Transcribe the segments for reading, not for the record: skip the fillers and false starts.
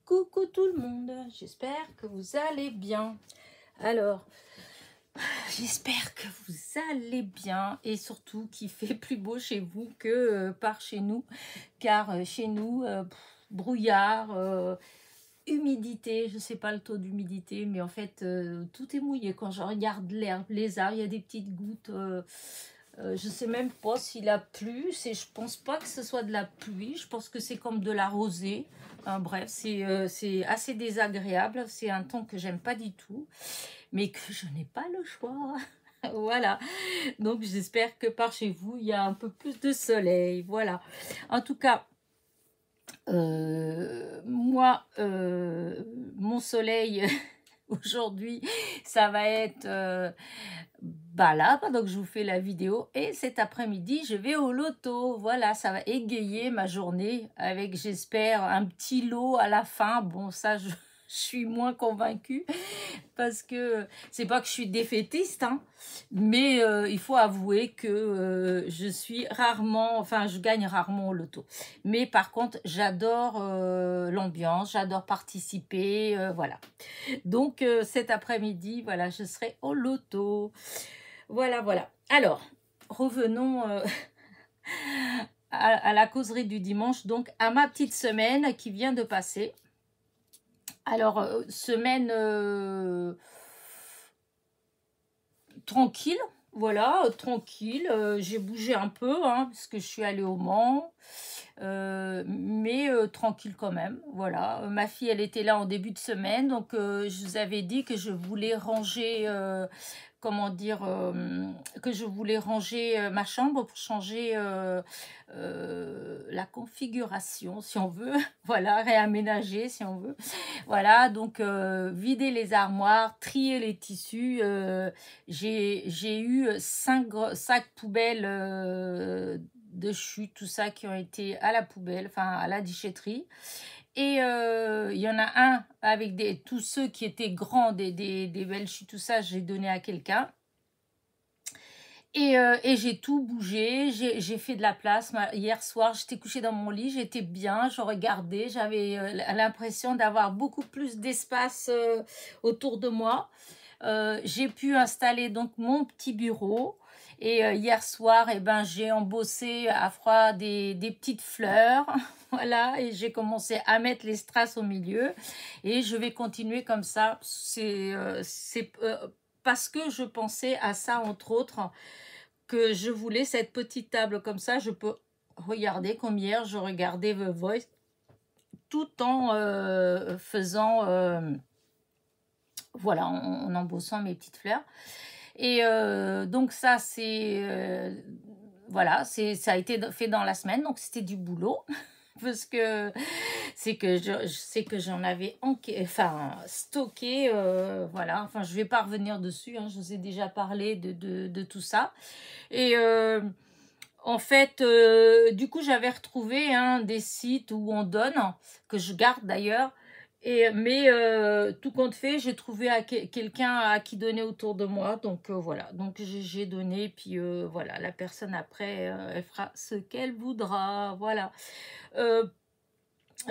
Coucou tout le monde, j'espère que vous allez bien. Alors, j'espère que vous allez bien et surtout qu'il fait plus beau chez vous que par chez nous. Car chez nous, brouillard, humidité, je ne sais pas le taux d'humidité, mais en fait, tout est mouillé. Quand je regarde l'herbe, les arbres, il y a des petites gouttes. Je ne sais même pas s'il a plu. Je pense pas que ce soit de la pluie. Je pense que c'est comme de la rosée. Bref, c'est assez désagréable. C'est un temps que j'aime pas du tout, mais que je n'ai pas le choix. Voilà. Donc j'espère que par chez vous, il y a un peu plus de soleil. Voilà. En tout cas, moi, mon soleil aujourd'hui, ça va être là, pendant que je vous fais la vidéo. Et cet après-midi, je vais au loto. Voilà, ça va égayer ma journée avec, j'espère, un petit lot à la fin. Bon, ça, je suis moins convaincue parce que c'est pas que je suis défaitiste, hein, mais il faut avouer que je suis rarement, enfin, je gagne rarement au loto. Mais par contre, j'adore l'ambiance, j'adore participer, voilà. Donc cet après-midi, voilà, je serai au loto. Voilà, voilà. Alors, revenons à la causerie du dimanche, donc à ma petite semaine qui vient de passer. Alors, semaine tranquille, voilà, tranquille. J'ai bougé un peu, hein, parce que je suis allée au Mans. Mais tranquille quand même, voilà. Ma fille, elle était là en début de semaine, donc je vous avais dit que je voulais ranger, comment dire, que je voulais ranger ma chambre pour changer la configuration, si on veut, voilà, réaménager, si on veut. Voilà, donc vider les armoires, trier les tissus. J'ai eu 5 sacs poubelles de chute, tout ça, qui ont été à la poubelle, enfin à la déchetterie. Et il y en a un avec tous ceux qui étaient grands, des belles chutes, tout ça, j'ai donné à quelqu'un. Et j'ai tout bougé, j'ai fait de la place. Hier soir, j'étais couchée dans mon lit, j'étais bien, je regardais, j'avais l'impression d'avoir beaucoup plus d'espace autour de moi. J'ai pu installer donc mon petit bureau. Et hier soir, eh ben, j'ai embossé à froid des petites fleurs. Voilà, et j'ai commencé à mettre les strass au milieu. Et je vais continuer comme ça. C'est parce que je pensais à ça, entre autres, que je voulais cette petite table comme ça. Je peux regarder comme hier, je regardais The Voice tout en faisant, voilà, en embossant mes petites fleurs. Et donc ça, voilà, ça a été fait dans la semaine, donc c'était du boulot. Parce que c'est que je sais que j'en avais stocké, voilà, enfin je vais pas revenir dessus, hein, je vous ai déjà parlé de tout ça. Et en fait, du coup, j'avais retrouvé des sites où on donne, que je garde d'ailleurs. Mais tout compte fait, j'ai trouvé quelqu'un à qui donner autour de moi. Donc voilà, donc j'ai donné. Puis voilà, la personne après, elle fera ce qu'elle voudra. Voilà.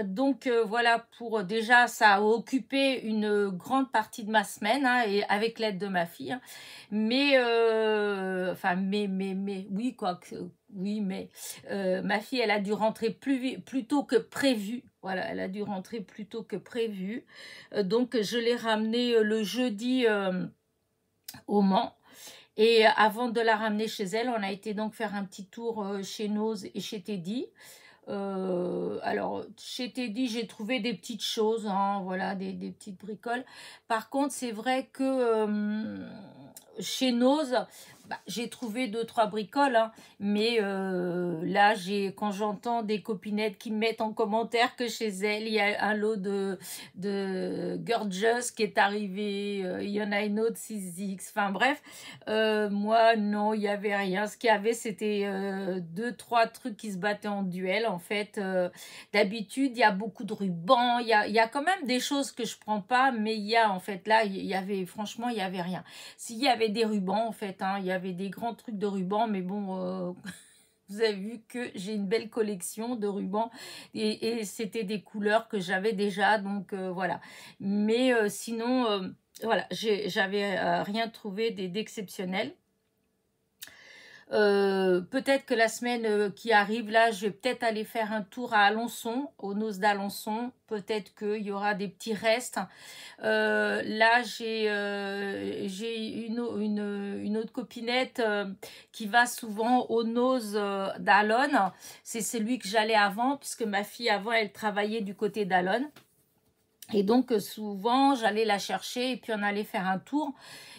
Donc voilà, pour déjà, ça a occupé une grande partie de ma semaine, hein, et avec l'aide de ma fille. Hein. Mais, enfin, oui, quoi, oui, mais ma fille, elle a dû rentrer plus tôt que prévu. Voilà, elle a dû rentrer plus tôt que prévu. Donc, je l'ai ramenée le jeudi au Mans. Et avant de la ramener chez elle, on a été donc faire un petit tour chez Noz et chez Teddy. Alors, chez Teddy, j'ai trouvé des petites choses, hein, voilà, des petites bricoles. Par contre, c'est vrai que chez Noz, j'ai trouvé 2-3 bricoles, hein, mais là, quand j'entends des copinettes qui me mettent en commentaire que chez elles, il y a un lot de Gorgeous qui est arrivé, il y en a une autre 6X, enfin bref, moi, non, il n'y avait rien. Ce qu'il y avait, c'était 2-3 trucs qui se battaient en duel, en fait. D'habitude, il y a beaucoup de rubans, il y a quand même des choses que je prends pas, mais il y a, en fait, là, franchement, il n'y avait rien. S'il y avait des rubans, en fait, hein, il y avait des grands trucs de rubans, mais bon, vous avez vu que j'ai une belle collection de rubans et c'était des couleurs que j'avais déjà, donc voilà. Mais sinon, voilà, j'avais rien trouvé d'exceptionnel. Peut-être que la semaine qui arrive, là, je vais peut-être aller faire un tour à Alençon, aux noces d'Alençon. Peut-être qu'il y aura des petits restes. Là, j'ai une autre copinette qui va souvent aux noces d'Alonne. C'est celui que j'allais avant, puisque ma fille, avant, elle travaillait du côté d'Alonne. Et donc, souvent, j'allais la chercher et puis on allait faire un tour.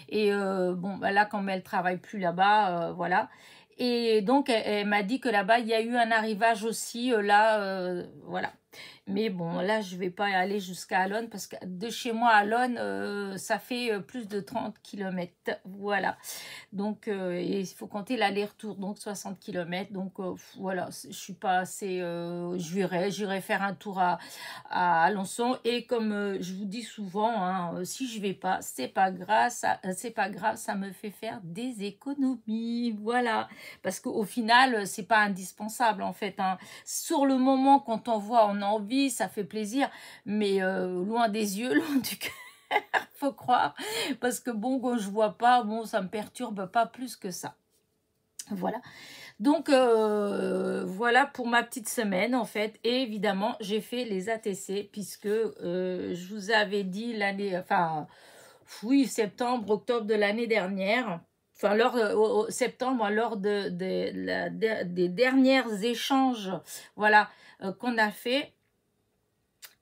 Et bon, bah là, comme elle travaille plus là-bas, voilà. Et donc, elle m'a dit que là-bas, il y a eu un arrivage aussi, là, voilà. Mais bon, là, je vais pas aller jusqu'à Alonne parce que de chez moi à Alonne, ça fait plus de 30 km. Voilà. Donc, et il faut compter l'aller-retour, donc 60 km. Donc, voilà, je suis pas assez... j'irai faire un tour à Alençon. Et comme je vous dis souvent, hein, si je vais pas, c'est pas grave, ça me fait faire des économies. Voilà. Parce qu'au final, c'est pas indispensable, en fait. Hein. Sur le moment, quand on voit, on a envie, ça fait plaisir. Mais loin des yeux, loin du cœur. Faut croire, parce que bon, quand je vois pas, bon, ça me perturbe pas plus que ça. Voilà. Donc, voilà pour ma petite semaine, en fait. Et évidemment, j'ai fait les ATC, puisque je vous avais dit l'année, enfin, oui, septembre, octobre de l'année dernière, enfin, septembre, lors des derniers échanges, voilà, qu'on a fait.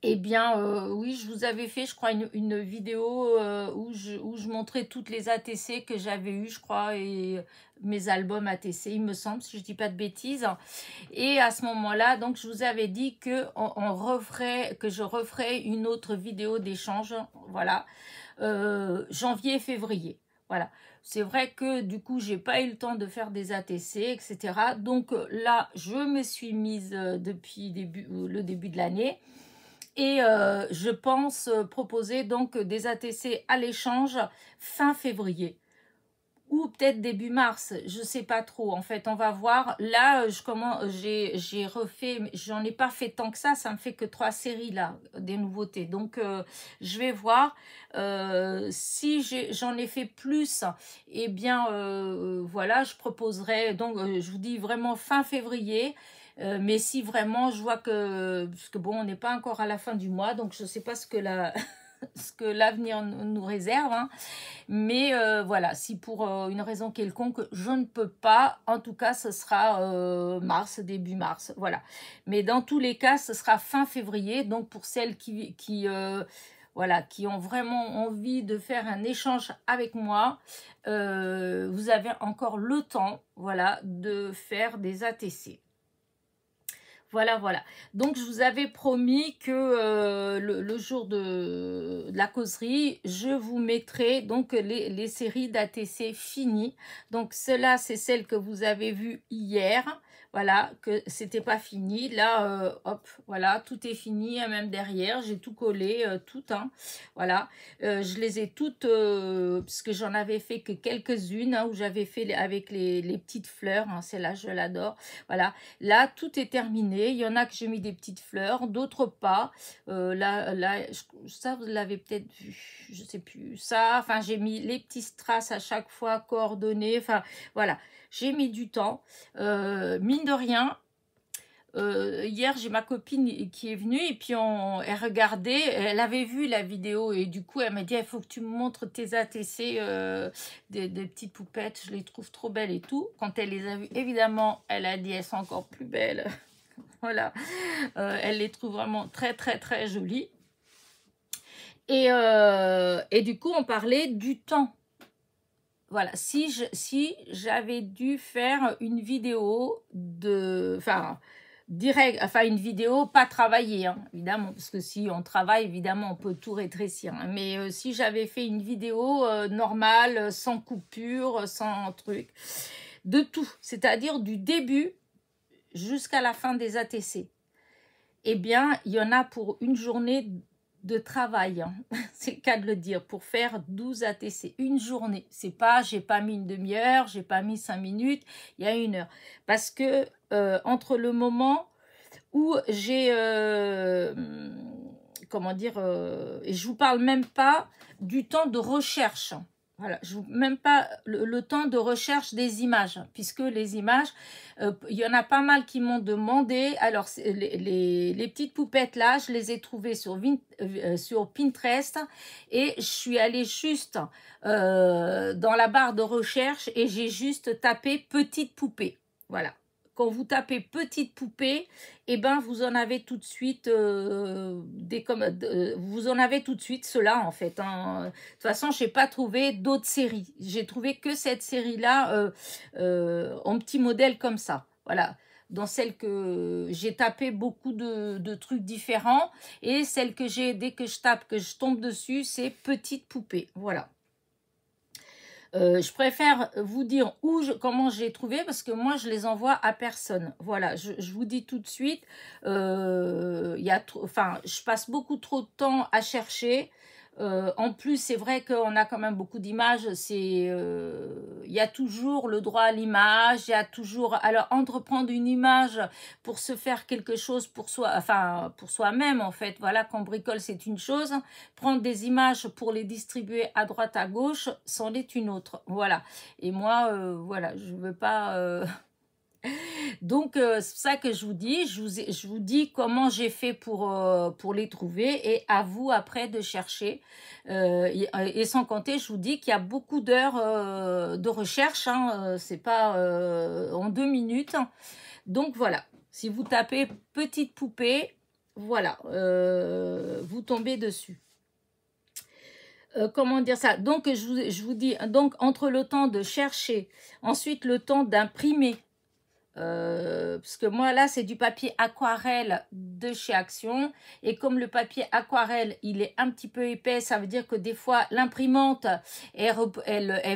Eh bien, oui, je vous avais fait, je crois, une vidéo où je montrais toutes les ATC que j'avais eues, je crois, et mes albums ATC, il me semble, si je ne dis pas de bêtises. Et à ce moment-là, donc, je vous avais dit que je referais une autre vidéo d'échange, voilà, janvier et février. Voilà. C'est vrai que du coup, j'ai pas eu le temps de faire des ATC, etc. Donc là, je me suis mise depuis le début de l'année. Et je pense proposer donc des ATC à l'échange fin février ou peut-être début mars, je sais pas trop. En fait, on va voir. Là, j'ai refait, j'en ai pas fait tant que ça me fait que 3 séries là, des nouveautés. Donc, je vais voir si j'en ai fait plus. Eh bien, voilà, je proposerai. Donc, je vous dis vraiment fin février. Mais si vraiment je vois parce que bon, on n'est pas encore à la fin du mois, donc je ne sais pas ce que ce que l'avenir nous réserve, hein. Mais voilà, si pour une raison quelconque, je ne peux pas, en tout cas, ce sera mars, début mars, voilà. Mais dans tous les cas, ce sera fin février, donc pour celles voilà, qui ont vraiment envie de faire un échange avec moi, vous avez encore le temps, voilà, de faire des ATC. Voilà, voilà. Donc, je vous avais promis que le jour de la causerie, je vous mettrai donc les séries d'ATC finies. Donc, cela, c'est celle que vous avez vue hier. Voilà, que c'était pas fini. Là, hop, voilà, tout est fini, hein, même derrière. J'ai tout collé, tout, hein. Voilà. Je les ai toutes, parce que j'en avais fait que quelques-unes, hein, où j'avais fait avec les petites fleurs. Hein, celle-là, je l'adore. Voilà. Là, tout est terminé. Il y en a que j'ai mis des petites fleurs, d'autres pas. Ça, vous l'avez peut-être vu. Je sais plus. Ça, enfin, j'ai mis les petits strass à chaque fois, coordonnés. Enfin, voilà. J'ai mis du temps. Mine de rien, hier, j'ai ma copine qui est venue et puis elle regardait, elle avait vu la vidéo et du coup, elle m'a dit, il faut que tu me montres tes ATC, des petites poupettes, je les trouve trop belles et tout. Quand elle les a vues, évidemment, elle a dit, elles sont encore plus belles. Voilà, elle les trouve vraiment très, très, très jolies. Et du coup, on parlait du temps. Voilà, si j'avais dû faire une vidéo une vidéo pas travaillée, hein, évidemment, parce que si on travaille, évidemment, on peut tout rétrécir. Hein, mais si j'avais fait une vidéo normale, sans coupure, sans truc, de tout, c'est-à-dire du début jusqu'à la fin des ATC, eh bien, il y en a pour une journée de travail, hein. C'est le cas de le dire, pour faire 12 ATC, une journée. C'est pas, j'ai pas mis une demi-heure, j'ai pas mis 5 minutes, il y a 1 heure. Parce que entre le moment où j'ai, comment dire, et je vous parle même pas du temps de recherche. Voilà, je vous même pas le temps de recherche des images, puisque les images, il y en a pas mal qui m'ont demandé. Alors, les petites poupettes là, je les ai trouvées sur Pinterest et je suis allée juste dans la barre de recherche et j'ai juste tapé petite poupée. Voilà. Quand vous tapez petite poupée, eh ben vous en avez tout de suite vous en avez tout de suite cela en fait, hein. De toute façon, je n'ai pas trouvé d'autres séries. J'ai trouvé que cette série-là en petit modèle comme ça. Voilà. Dans celle que j'ai tapé beaucoup de trucs différents et celle que j'ai, dès que je tape, que je tombe dessus, c'est petite poupée. Voilà. Je préfère vous dire comment j'ai trouvé parce que moi je les envoie à personne. Voilà, je vous dis tout de suite, je passe beaucoup trop de temps à chercher. En plus, c'est vrai qu'on a quand même beaucoup d'images. Il y a toujours le droit à l'image. Il y a toujours, alors entreprendre une image pour se faire quelque chose pour soi, enfin pour soi-même en fait. Voilà, quand on bricole, c'est une chose. Prendre des images pour les distribuer à droite, à gauche, c'en est une autre. Voilà. Et moi, voilà, je veux pas. Donc, c'est pour ça que je vous dis, je vous dis comment j'ai fait pour les trouver et à vous après de chercher. Et sans compter, je vous dis qu'il y a beaucoup d'heures de recherche, hein, c'est pas en 2 minutes. Donc, voilà, si vous tapez petite poupée, voilà, vous tombez dessus. Comment dire ça? Donc, je vous dis, donc, entre le temps de chercher, ensuite le temps d'imprimer, parce que moi là c'est du papier aquarelle de chez Action et comme le papier aquarelle il est un petit peu épais, ça veut dire que des fois l'imprimante elle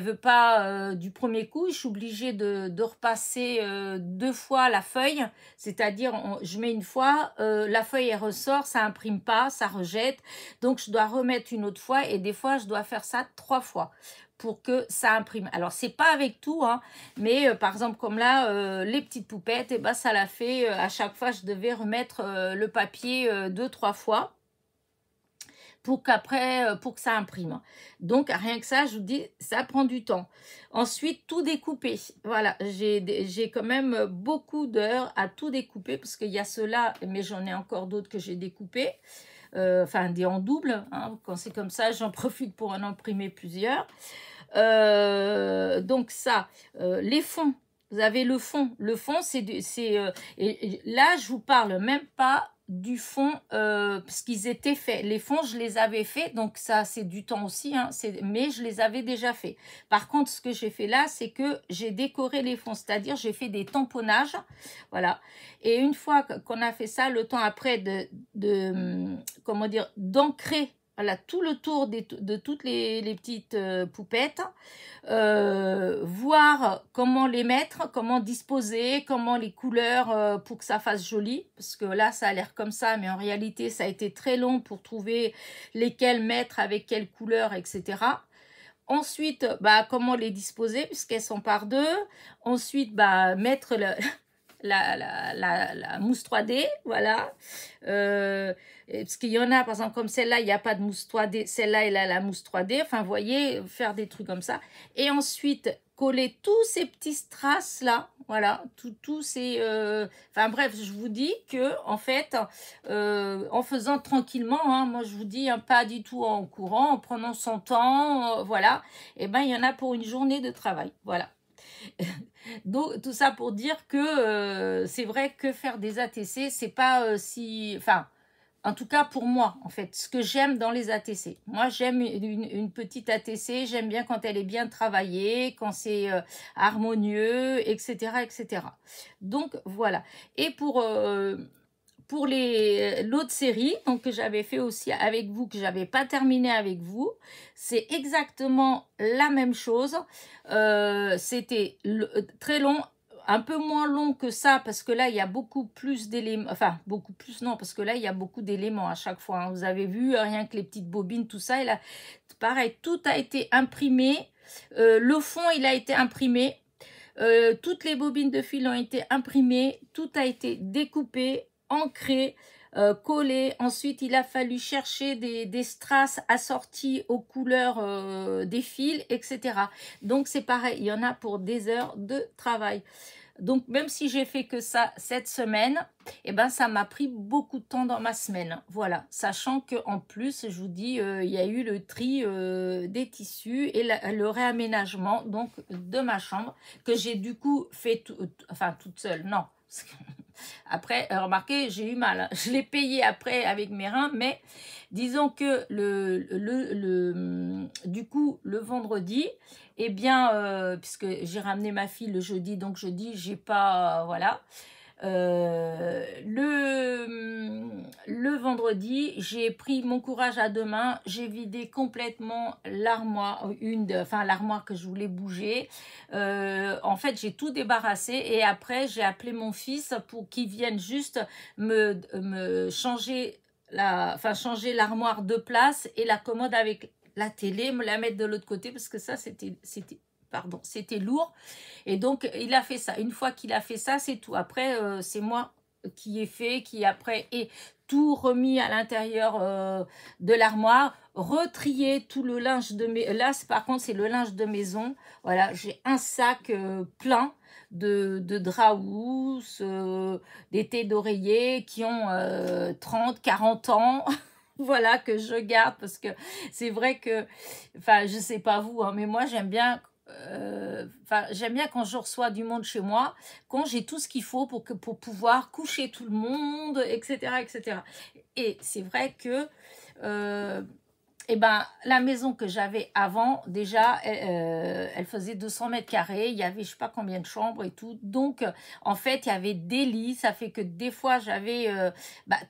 veut pas du premier coup, je suis obligée de repasser 2 fois la feuille, c'est-à-dire je mets une fois, la feuille elle ressort, ça imprime pas, ça rejette, donc je dois remettre une autre fois et des fois je dois faire ça 3 fois pour que ça imprime. Alors, c'est pas avec tout, hein, mais par exemple, comme là, les petites poupettes, et ben, ça l'a fait. À chaque fois, je devais remettre le papier 2-3 fois pour qu'après, pour que ça imprime. Donc, rien que ça, je vous dis, ça prend du temps. Ensuite, tout découper. Voilà, j'ai quand même beaucoup d'heures à tout découper parce qu'il y a ceux-là, mais j'en ai encore d'autres que j'ai découpés. Enfin, des en double, hein. Quand c'est comme ça, j'en profite pour en imprimer plusieurs. Donc ça, les fonds, vous avez le fond. Le fond, et là, je vous parle même pas du fond parce qu'ils étaient faits. Les fonds, je les avais faits, donc ça, c'est du temps aussi, hein, mais je les avais déjà faits. Par contre, ce que j'ai fait là, c'est que j'ai décoré les fonds, c'est-à-dire j'ai fait des tamponnages, voilà. Et une fois qu'on a fait ça, le temps après comment dire, d'ancrer, voilà, tout le tour de toutes les petites poupettes, voir comment les mettre, comment disposer, comment les couleurs pour que ça fasse joli, parce que là ça a l'air comme ça, mais en réalité ça a été très long pour trouver lesquelles mettre avec quelle couleur, etc. Ensuite, bah, comment les disposer puisqu'elles sont par deux. Ensuite, bah, mettre la mousse 3D, voilà. Parce qu'il y en a, par exemple, comme celle-là, il n'y a pas de mousse 3D. Celle-là, elle a la mousse 3D. Enfin, vous voyez, faire des trucs comme ça. Et ensuite, coller tous ces petits strass-là. Voilà, tous ces... Enfin, bref, je vous dis que en fait, en faisant tranquillement, hein, moi, je vous dis, hein, pas du tout en courant, en prenant son temps, voilà. Et ben, il y en a pour une journée de travail. Voilà. Donc tout ça pour dire que c'est vrai que faire des ATC, c'est pas si... Enfin, en tout cas pour moi, en fait, ce que j'aime dans les ATC. Moi, j'aime une petite ATC, j'aime bien quand elle est bien travaillée, quand c'est harmonieux, etc., etc. Donc, voilà. Et pour l'autre série donc, que j'avais fait aussi avec vous, que j'avais pas terminé avec vous, c'est exactement la même chose. C'était très long. un peu moins long que ça, parce que là, il y a beaucoup plus d'éléments, enfin, beaucoup plus, non, parce que là, il y a beaucoup d'éléments à chaque fois, hein. Vous avez vu, rien que les petites bobines, tout ça, et là, pareil, tout a été imprimé. Le fond, il a été imprimé. Toutes les bobines de fil ont été imprimées. Tout a été découpé, ancré, collé. Ensuite, il a fallu chercher des strass assortis aux couleurs des fils, etc. Donc, c'est pareil, il y en a pour des heures de travail. Donc, même si j'ai fait que ça cette semaine, eh ben, ça m'a pris beaucoup de temps dans ma semaine. Voilà, sachant qu'en plus, je vous dis, il y a eu le tri des tissus et le réaménagement donc de ma chambre que j'ai du coup fait, enfin toute seule, non. Après, remarquez, j'ai eu mal. Je l'ai payé après avec mes reins, mais disons que du coup, le vendredi, eh bien, puisque j'ai ramené ma fille le jeudi, donc jeudi, j'ai pas, voilà. Le vendredi, j'ai pris mon courage à deux mains, j'ai vidé complètement l'armoire, enfin l'armoire que je voulais bouger. En fait, j'ai tout débarrassé et après, j'ai appelé mon fils pour qu'il vienne juste me changer changer l'armoire de place et la commode avec la télé, me la mettre de l'autre côté parce que ça, c'était lourd. Et donc, il a fait ça. Une fois qu'il a fait ça, c'est tout. Après, c'est moi qui ai fait, qui après est tout remis à l'intérieur de l'armoire, retrier tout le linge de maison. Là, par contre, c'est le linge de maison. Voilà, j'ai un sac plein de draps housses, d'été d'oreiller qui ont 30, 40 ans. Voilà, que je garde parce que c'est vrai que, enfin, je sais pas vous, hein, mais moi, j'aime bien quand je reçois du monde chez moi, quand j'ai tout ce qu'il faut pour pouvoir coucher tout le monde, etc., etc. Et c'est vrai que eh ben, la maison que j'avais avant, déjà, elle faisait 200 mètres carrés. Il y avait je sais pas combien de chambres et tout. Donc, en fait, il y avait des lits. Ça fait que des fois, j'avais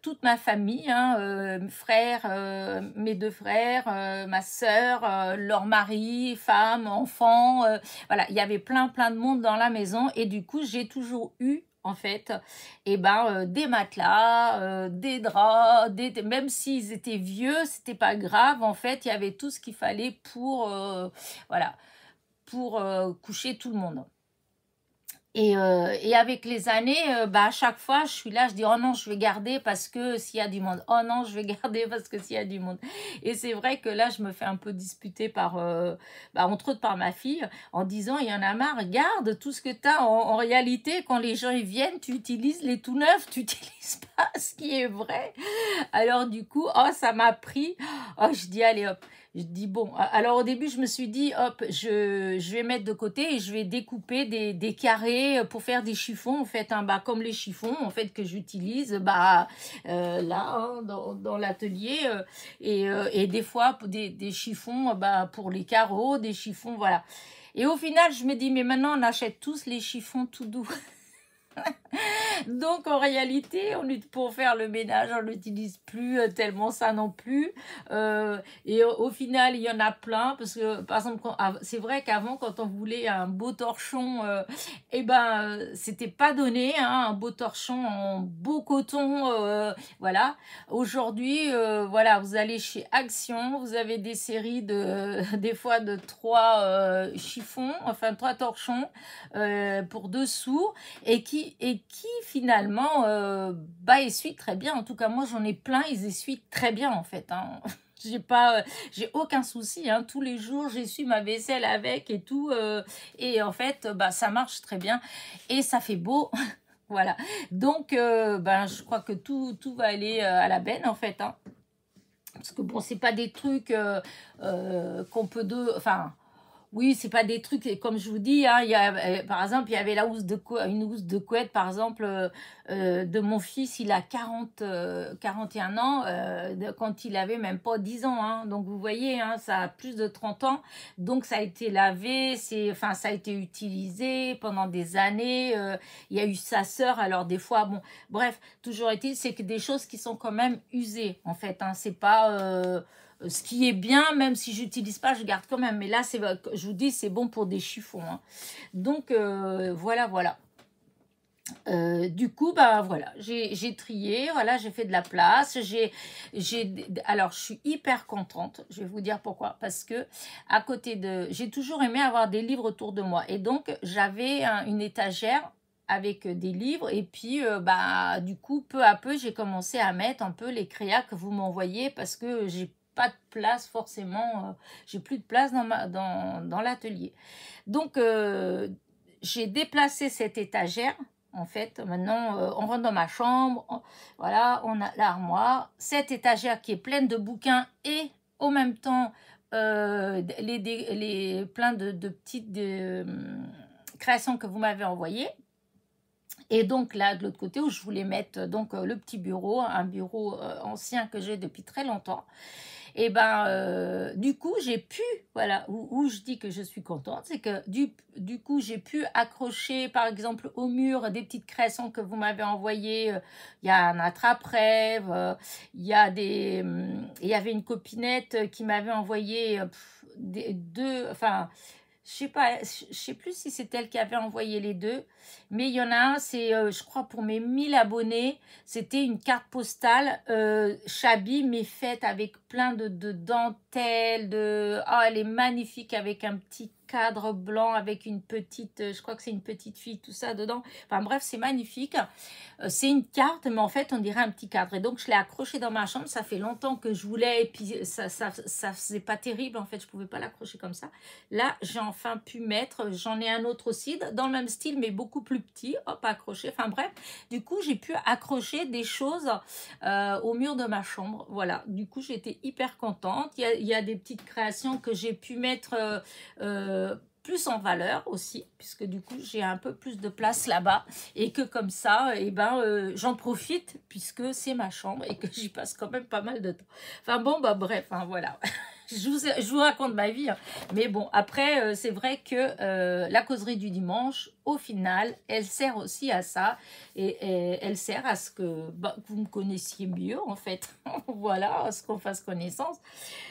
toute ma famille, hein, frères, mes deux frères, ma sœur, leur mari, femme, enfants. Voilà, il y avait plein de monde dans la maison. Et du coup, j'ai toujours eu en fait, des matelas, des draps, même s'ils étaient vieux, c'était pas grave. En fait, il y avait tout ce qu'il fallait pour, voilà, pour coucher tout le monde. Et avec les années, à chaque fois, je suis là, je dis, oh non, je vais garder parce que s'il y a du monde. Oh non, je vais garder parce que s'il y a du monde. Et c'est vrai que là, je me fais un peu disputer entre autres par ma fille, en disant, il y en a marre, garde tout ce que tu as. En réalité, quand les gens ils viennent, tu utilises les tout neufs, tu n'utilises pas ce qui est vrai. Alors du coup, ça m'a pris. Oh, je dis, allez hop. Je dis bon, alors au début je me suis dit hop, je vais mettre de côté et je vais découper des carrés pour faire des chiffons en fait, hein, comme les chiffons en fait que j'utilise là hein, dans l'atelier et des fois des chiffons pour les carreaux, des chiffons voilà. Et au final je me dis mais maintenant on achète tous les chiffons tout doux. Donc en réalité, pour faire le ménage, on n'utilise plus tellement ça non plus. Et au final, il y en a plein parce que par exemple, c'est vrai qu'avant, quand on voulait un beau torchon, c'était pas donné, hein, un beau torchon en beau coton, voilà. Aujourd'hui, voilà, vous allez chez Action, vous avez des séries des fois de 3 chiffons, enfin 3 torchons pour 2 sous et qui finalement essuient très bien. En tout cas, moi j'en ai plein, ils essuient très bien en fait, hein. J'ai aucun souci, hein. Tous les jours j'essuie ma vaisselle avec et tout et en fait ça marche très bien et ça fait beau. Voilà, donc je crois que tout va aller à la benne en fait, hein. Parce que bon, c'est pas des trucs qu'on peut oui, c'est pas des trucs, comme je vous dis, hein, par exemple, il y avait une housse de couette, par exemple, de mon fils, il a 41 ans, quand il avait même pas 10 ans, hein, donc vous voyez, hein, ça a plus de 30 ans, donc ça a été lavé, ça a été utilisé pendant des années, il y a eu sa sœur, alors des fois, bon, bref, toujours est-il, c'est que des choses qui sont quand même usées, en fait, hein, c'est pas... ce qui est bien, même si j'utilise pas, je garde quand même. Mais là, je vous dis, c'est bon pour des chiffons, hein. Donc, voilà. Du coup, bah voilà, j'ai trié, voilà, j'ai fait de la place. Alors, je suis hyper contente. Je vais vous dire pourquoi. Parce que à côté de, j'ai toujours aimé avoir des livres autour de moi, et donc j'avais une étagère avec des livres. Et puis, bah du coup, peu à peu, j'ai commencé à mettre un peu les créas que vous m'envoyez, parce que j'ai pas de place forcément. J'ai plus de place dans l'atelier. Donc, j'ai déplacé cette étagère. En fait, maintenant, on rentre dans ma chambre, voilà, on a l'armoire, cette étagère qui est pleine de bouquins, et en même temps, plein de petites créations que vous m'avez envoyées. Et donc là, de l'autre côté, où je voulais mettre donc le petit bureau, un bureau ancien que j'ai depuis très longtemps. Et ben, du coup, j'ai pu, voilà, où je dis que je suis contente, c'est que du coup, j'ai pu accrocher, par exemple, au mur, des petites créations que vous m'avez envoyées. Il y a un attrape-rêve, il y a il y avait une copinette qui m'avait envoyé enfin, je sais plus si c'est elle qui avait envoyé les deux, mais il y en a un, c'est, je crois, pour mes 1000 abonnés, c'était une carte postale shabby, mais faite avec plein de dentelles, oh, elle est magnifique, avec un petit cadre blanc, avec une petite, je crois que c'est une petite fille, tout ça dedans. Enfin bref, c'est magnifique. C'est une carte, mais en fait, on dirait un petit cadre. Et donc, je l'ai accroché dans ma chambre. Ça fait longtemps que je voulais, et puis ça faisait pas terrible. En fait, je pouvais pas l'accrocher comme ça. Là, j'ai enfin pu mettre, j'en ai un autre aussi, dans le même style, mais beaucoup plus petit, hop, accroché. Enfin bref, du coup, j'ai pu accrocher des choses au mur de ma chambre. Voilà, du coup, j'étais hyper contente. Il y a des petites créations que j'ai pu mettre plus en valeur aussi, puisque du coup j'ai un peu plus de place là-bas, et que comme ça, et ben, j'en profite, puisque c'est ma chambre et que j'y passe quand même pas mal de temps. Enfin bon, bah bref, hein, voilà. Je vous raconte ma vie, hein. Mais bon, après, c'est vrai que la causerie du dimanche, au final, elle sert aussi à ça, et elle sert à ce que, bah, que vous me connaissiez mieux, en fait. Voilà, à ce qu'on fasse connaissance.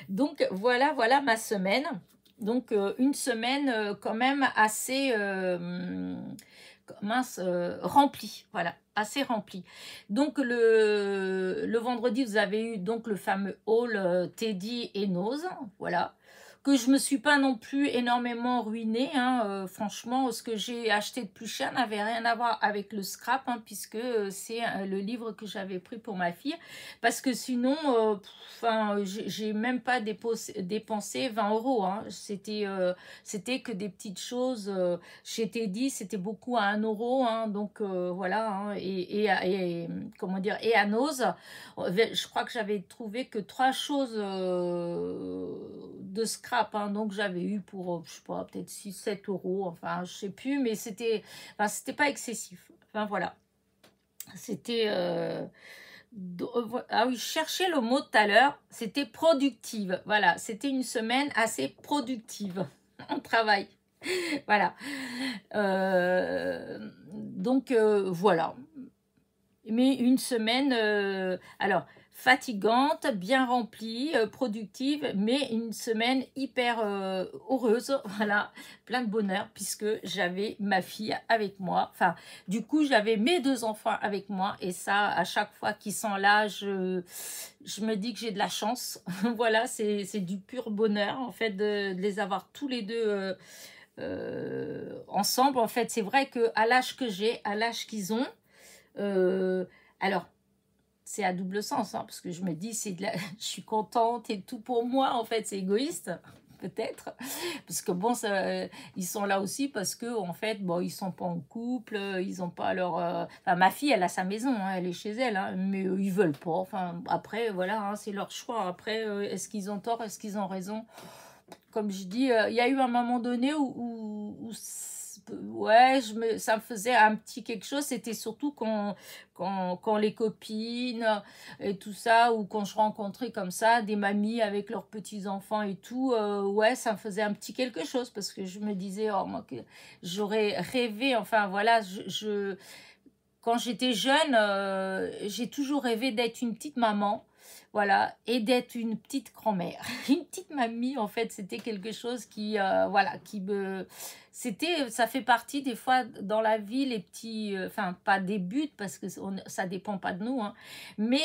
Donc voilà, voilà ma semaine. Donc une semaine quand même assez mince, remplie, voilà, assez remplie. Donc le vendredi, vous avez eu donc le fameux haul Teddy et Nose, voilà, que je me suis pas non plus énormément ruinée, hein, franchement, ce que j'ai acheté de plus cher n'avait rien à voir avec le scrap, hein, puisque c'est le livre que j'avais pris pour ma fille, parce que sinon, enfin, j'ai même pas dépensé 20 euros, hein. C'était que des petites choses. Chez Teddy, c'était beaucoup à 1 euro, hein, donc voilà, hein, comment dire, et à Nose, je crois que j'avais trouvé que 3 choses de scrap, hein, donc j'avais eu pour, je sais pas, peut-être 6-7 euros, enfin, je sais plus, mais c'était pas excessif. Enfin, voilà. C'était... ah oui, je cherchais le mot tout à l'heure, c'était productive. Voilà, c'était une semaine assez productive en travail. Voilà. Donc, voilà. Mais une semaine, alors, fatigante, bien remplie, productive, mais une semaine hyper heureuse, voilà, plein de bonheur, puisque j'avais ma fille avec moi. Enfin, du coup, j'avais mes 2 enfants avec moi, et ça, à chaque fois qu'ils sont là, je me dis que j'ai de la chance. Voilà, c'est du pur bonheur, en fait, de les avoir tous les deux ensemble. En fait, c'est vrai qu'à l'âge que j'ai, à l'âge qu'ils ont, alors, c'est à double sens, hein, parce que je me dis, je suis contente et tout pour moi, en fait, c'est égoïste, peut-être, parce que bon, ils sont là aussi parce que, en fait, bon, ils sont pas en couple, ils ont pas leur... Enfin, ma fille, elle a sa maison, hein, elle est chez elle, hein, mais ils veulent pas, enfin, après, voilà, hein, c'est leur choix. Après, est-ce qu'ils ont tort, est-ce qu'ils ont raison? Comme je dis, il y a eu un moment donné où ouais, ça me faisait un petit quelque chose. C'était surtout quand les copines et tout ça, ou quand je rencontrais comme ça des mamies avec leurs petits-enfants et tout, ouais, ça me faisait un petit quelque chose, parce que je me disais, oh, moi, que j'aurais rêvé, enfin voilà, quand j'étais jeune, j'ai toujours rêvé d'être une petite maman. voilà, et d'être une petite grand-mère, une petite mamie, en fait, c'était quelque chose qui, voilà, qui me... C'était, ça fait partie des fois dans la vie, les petits, enfin, pas des buts, parce que ça dépend pas de nous, hein, mais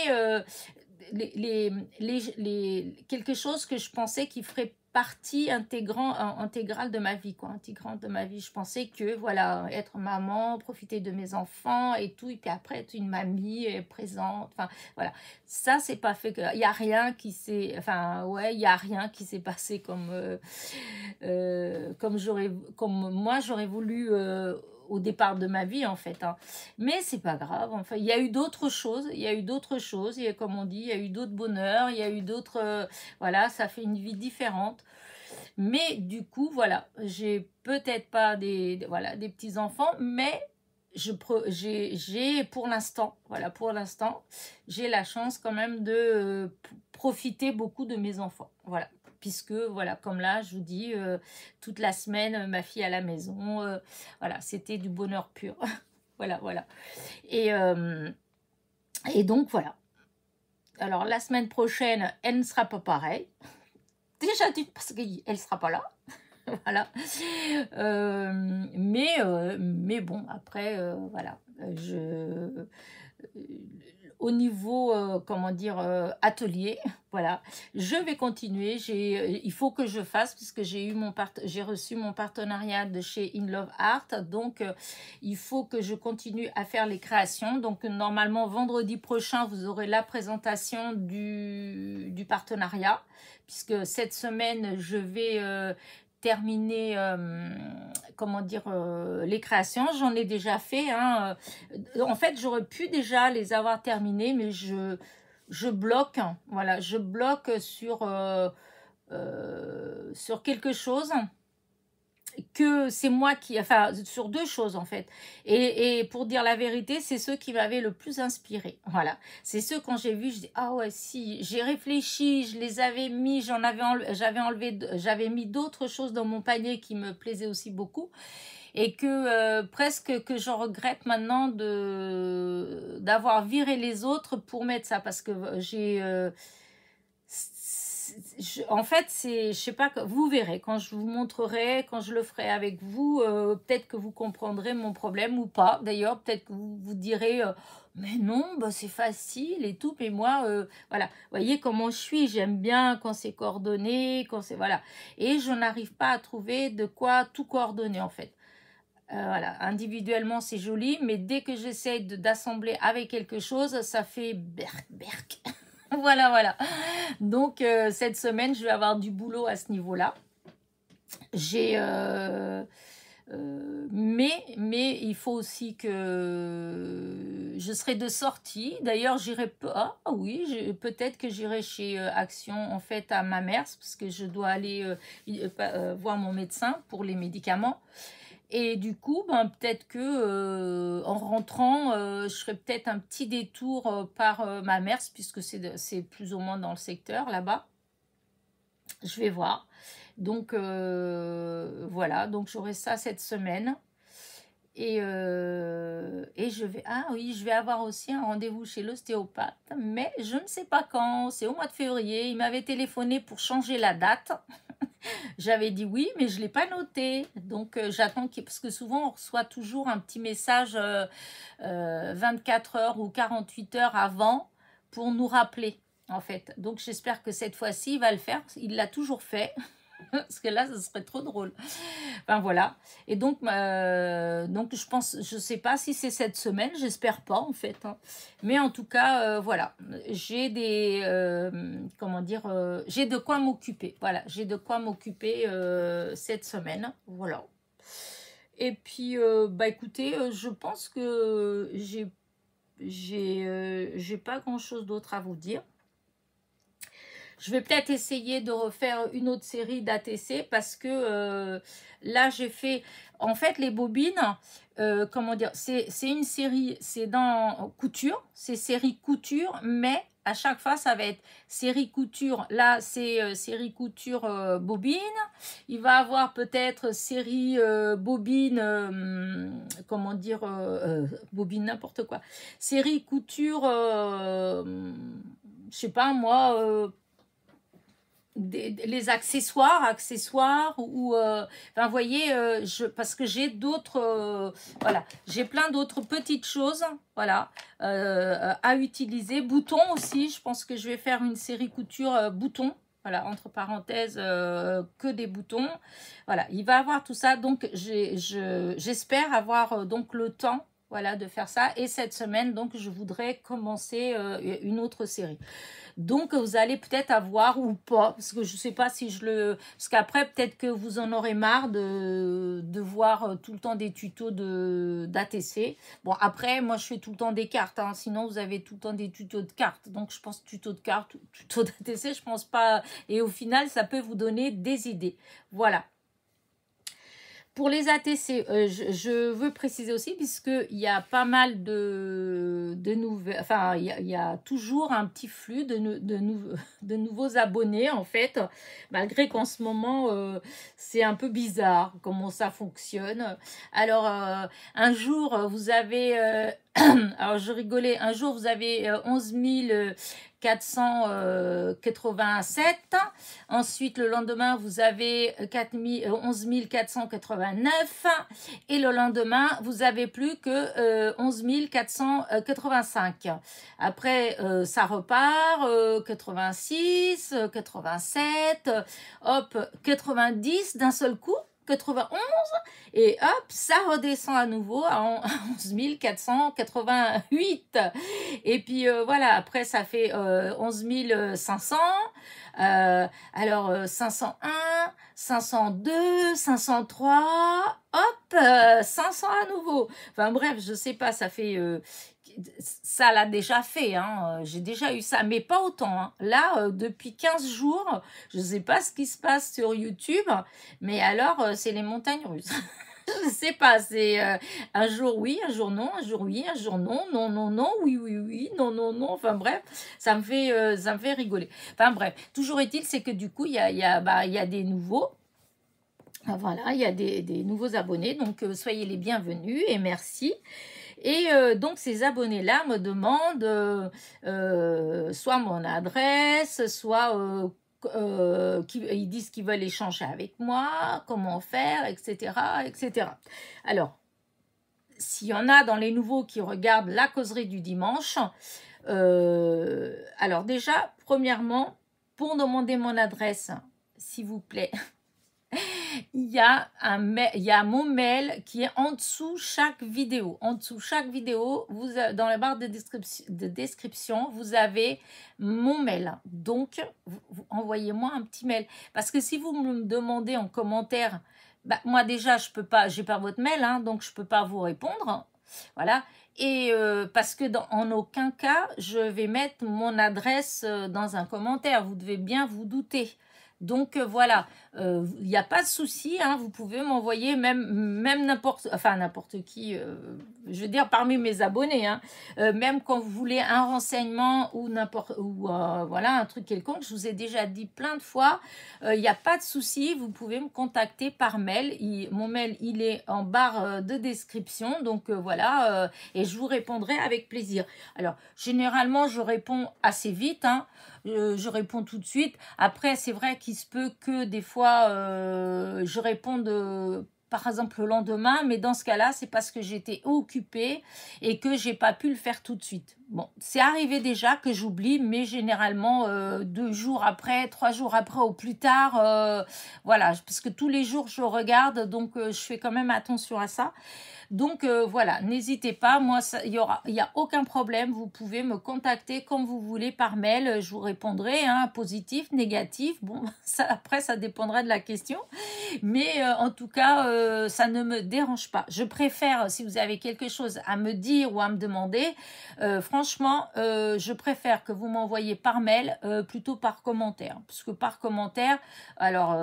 quelque chose que je pensais qui ferait partie intégrale de ma vie, quoi, intégrante de ma vie. Je pensais que, voilà, être maman, profiter de mes enfants et tout, et puis après être une mamie présente, enfin, voilà. Ça, c'est pas fait, il y a rien qui s'est, enfin, ouais, il y a rien qui s'est passé comme moi, j'aurais voulu au départ de ma vie, en fait, hein. Mais c'est pas grave, enfin, il y a eu d'autres choses, il y a eu d'autres choses, comme on dit, il y a eu d'autres bonheurs, il y a eu d'autres, voilà, ça fait une vie différente. Mais du coup, voilà, j'ai peut-être pas voilà, des petits-enfants, mais j'ai pour l'instant, voilà, pour l'instant, j'ai la chance quand même de profiter beaucoup de mes enfants, voilà. Puisque, voilà, comme là, je vous dis, toute la semaine, ma fille à la maison, voilà, c'était du bonheur pur. Voilà, voilà. Et, et donc, voilà. Alors, la semaine prochaine, elle ne sera pas pareille. Déjà, parce qu'elle ne sera pas là. Voilà. Mais bon, après, voilà. Au niveau, comment dire, atelier, voilà, je vais continuer. Il faut que je fasse, puisque j'ai reçu mon partenariat de chez In Love Art, donc il faut que je continue à faire les créations. Donc normalement, vendredi prochain, vous aurez la présentation du partenariat, puisque cette semaine, je vais terminer, comment dire, les créations. J'en ai déjà fait, hein. En fait, j'aurais pu déjà les avoir terminées, mais je bloque, voilà, je bloque sur quelque chose que c'est moi qui, enfin, sur deux choses en fait. Et pour dire la vérité, c'est ceux qui m'avaient le plus inspiré. Voilà, c'est ceux quand j'ai vu, je dis ah ouais, si j'ai réfléchi, je les avais mis, j'avais mis d'autres choses dans mon panier qui me plaisaient aussi beaucoup, et que presque que je regrette maintenant d'avoir viré les autres pour mettre ça, parce que en fait, je sais pas, vous verrez quand je vous montrerai, quand je le ferai avec vous, peut-être que vous comprendrez mon problème ou pas. D'ailleurs, peut-être que vous vous direz, mais non, bah, c'est facile et tout. Mais moi, voilà, vous voyez comment je suis. J'aime bien quand c'est coordonné, quand c'est voilà. Et je n'arrive pas à trouver de quoi tout coordonner en fait. Voilà, individuellement c'est joli, mais dès que j'essaie d'assembler avec quelque chose, ça fait berk berk. Voilà, voilà. Donc, cette semaine, je vais avoir du boulot à ce niveau-là. Mais il faut aussi que je serai de sortie. D'ailleurs, j'irai pas. Ah oui, peut-être que j'irai chez Action, en fait, à ma mère, parce que je dois aller voir mon médecin pour les médicaments. Et du coup, ben, peut-être que en rentrant, je ferai peut-être un petit détour par ma mère, puisque c'est plus ou moins dans le secteur là-bas. Je vais voir. Donc voilà, donc j'aurai ça cette semaine. Et je vais, ah oui, je vais avoir aussi un rendez-vous chez l'ostéopathe, mais je ne sais pas quand, c'est au mois de février. Il m'avait téléphoné pour changer la date. J'avais dit oui, mais je ne l'ai pas noté. Donc, j'attends, parce que souvent, on reçoit toujours un petit message 24 heures ou 48 heures avant pour nous rappeler, en fait. Donc, j'espère que cette fois-ci, il va le faire. Il l'a toujours fait. Parce que là, ce serait trop drôle. Enfin, voilà. Et donc je pense, je sais pas si c'est cette semaine, j'espère pas, en fait, hein. Mais en tout cas, voilà. J'ai comment dire, j'ai de quoi m'occuper. Voilà, j'ai de quoi m'occuper cette semaine. Voilà. Et puis, bah écoutez, je pense que j'ai pas grand-chose d'autre à vous dire. Je vais peut-être essayer de refaire une autre série d'ATC, parce que là, j'ai fait... En fait, les bobines, comment dire, c'est une série, c'est dans couture, c'est série couture, mais à chaque fois, ça va être série couture. Là, c'est série couture bobine. Il va avoir peut-être série bobine, comment dire, bobine n'importe quoi. Série couture... je sais pas moi, les accessoires ou enfin, vous voyez, parce que j'ai d'autres, voilà, j'ai plein d'autres petites choses, voilà, à utiliser. Boutons aussi, je pense que je vais faire une série couture boutons. Voilà, entre parenthèses, que des boutons. Voilà, il va avoir tout ça. Donc, j'espère avoir donc le temps, voilà, de faire ça. Et cette semaine, donc, je voudrais commencer une autre série. Donc, vous allez peut-être avoir ou pas, parce que je ne sais pas si je le... Parce qu'après, peut-être que vous en aurez marre de voir tout le temps des tutos d'ATC. Bon, après, moi, je fais tout le temps des cartes, hein, sinon, vous avez tout le temps des tutos de cartes. Donc, je pense tuto de cartes, tuto d'ATC, je pense pas... Et au final, ça peut vous donner des idées. Voilà. Pour les ATC, je veux préciser aussi, puisqu'il y a pas mal de nouvelles, enfin, il y a toujours un petit flux de nouveaux abonnés, en fait, malgré qu'en ce moment, c'est un peu bizarre comment ça fonctionne. Alors, un jour, vous avez, alors je rigolais, un jour, vous avez 11 487. Ensuite, le lendemain, vous avez 11 489. Et le lendemain, vous avez plus que 11 485. Après, ça repart. 86, 87, hop, 90 d'un seul coup. 91 et hop, ça redescend à nouveau à 11 488 et puis voilà, après ça fait 11 500 alors 501, 502, 503 hop, 500 à nouveau, enfin bref, je sais pas, ça fait ça l'a déjà fait, hein. J'ai déjà eu ça, mais pas autant. Hein. Là, depuis 15 jours, je ne sais pas ce qui se passe sur YouTube, mais alors, c'est les montagnes russes. Je ne sais pas, c'est un jour oui, un jour non, un jour oui, un jour non, non, non, non, oui, oui, oui, non, non, non, enfin bref, ça me fait rigoler. Enfin bref, toujours est-il, c'est que du coup, il y a des nouveaux. Voilà, il y a des nouveaux abonnés, donc soyez les bienvenus et merci. Et donc, ces abonnés-là me demandent soit mon adresse, soit ils disent qu'ils veulent échanger avec moi, comment faire, etc., etc. Alors, s'il y en a dans les nouveaux qui regardent la causerie du dimanche, alors déjà, premièrement, pour demander mon adresse, s'il vous plaît, il y a mon mail qui est en dessous chaque vidéo. En dessous chaque vidéo, dans la barre de description, vous avez mon mail. Donc, envoyez-moi un petit mail. Parce que si vous me demandez en commentaire, bah, moi déjà, je peux pas, j'ai pas votre mail, hein, donc je peux pas vous répondre. Voilà. Et parce que en aucun cas, je vais mettre mon adresse dans un commentaire. Vous devez bien vous douter. Donc voilà, il n'y a pas de souci, hein, vous pouvez m'envoyer même n'importe qui, je veux dire parmi mes abonnés, hein, même quand vous voulez un renseignement ou voilà un truc quelconque, je vous ai déjà dit plein de fois, il n'y a pas de souci, vous pouvez me contacter par mail, mon mail il est en barre de description, donc voilà, et je vous répondrai avec plaisir. Alors généralement je réponds assez vite, hein, je réponds tout de suite. Après, c'est vrai qu'il se peut que des fois, je réponde par exemple le lendemain, mais dans ce cas-là, c'est parce que j'étais occupée et que j'ai pas pu le faire tout de suite. Bon, c'est arrivé déjà que j'oublie, mais généralement 2 jours après, 3 jours après ou plus tard, voilà, parce que tous les jours je regarde, donc je fais quand même attention à ça. Donc voilà, n'hésitez pas, moi il y a aucun problème, vous pouvez me contacter comme vous voulez par mail, je vous répondrai, hein, positif, négatif, bon ça, après ça dépendra de la question, mais en tout cas ça ne me dérange pas. Je préfère, si vous avez quelque chose à me dire ou à me demander, franchement je préfère que vous m'envoyiez par mail plutôt par commentaire, parce que par commentaire, alors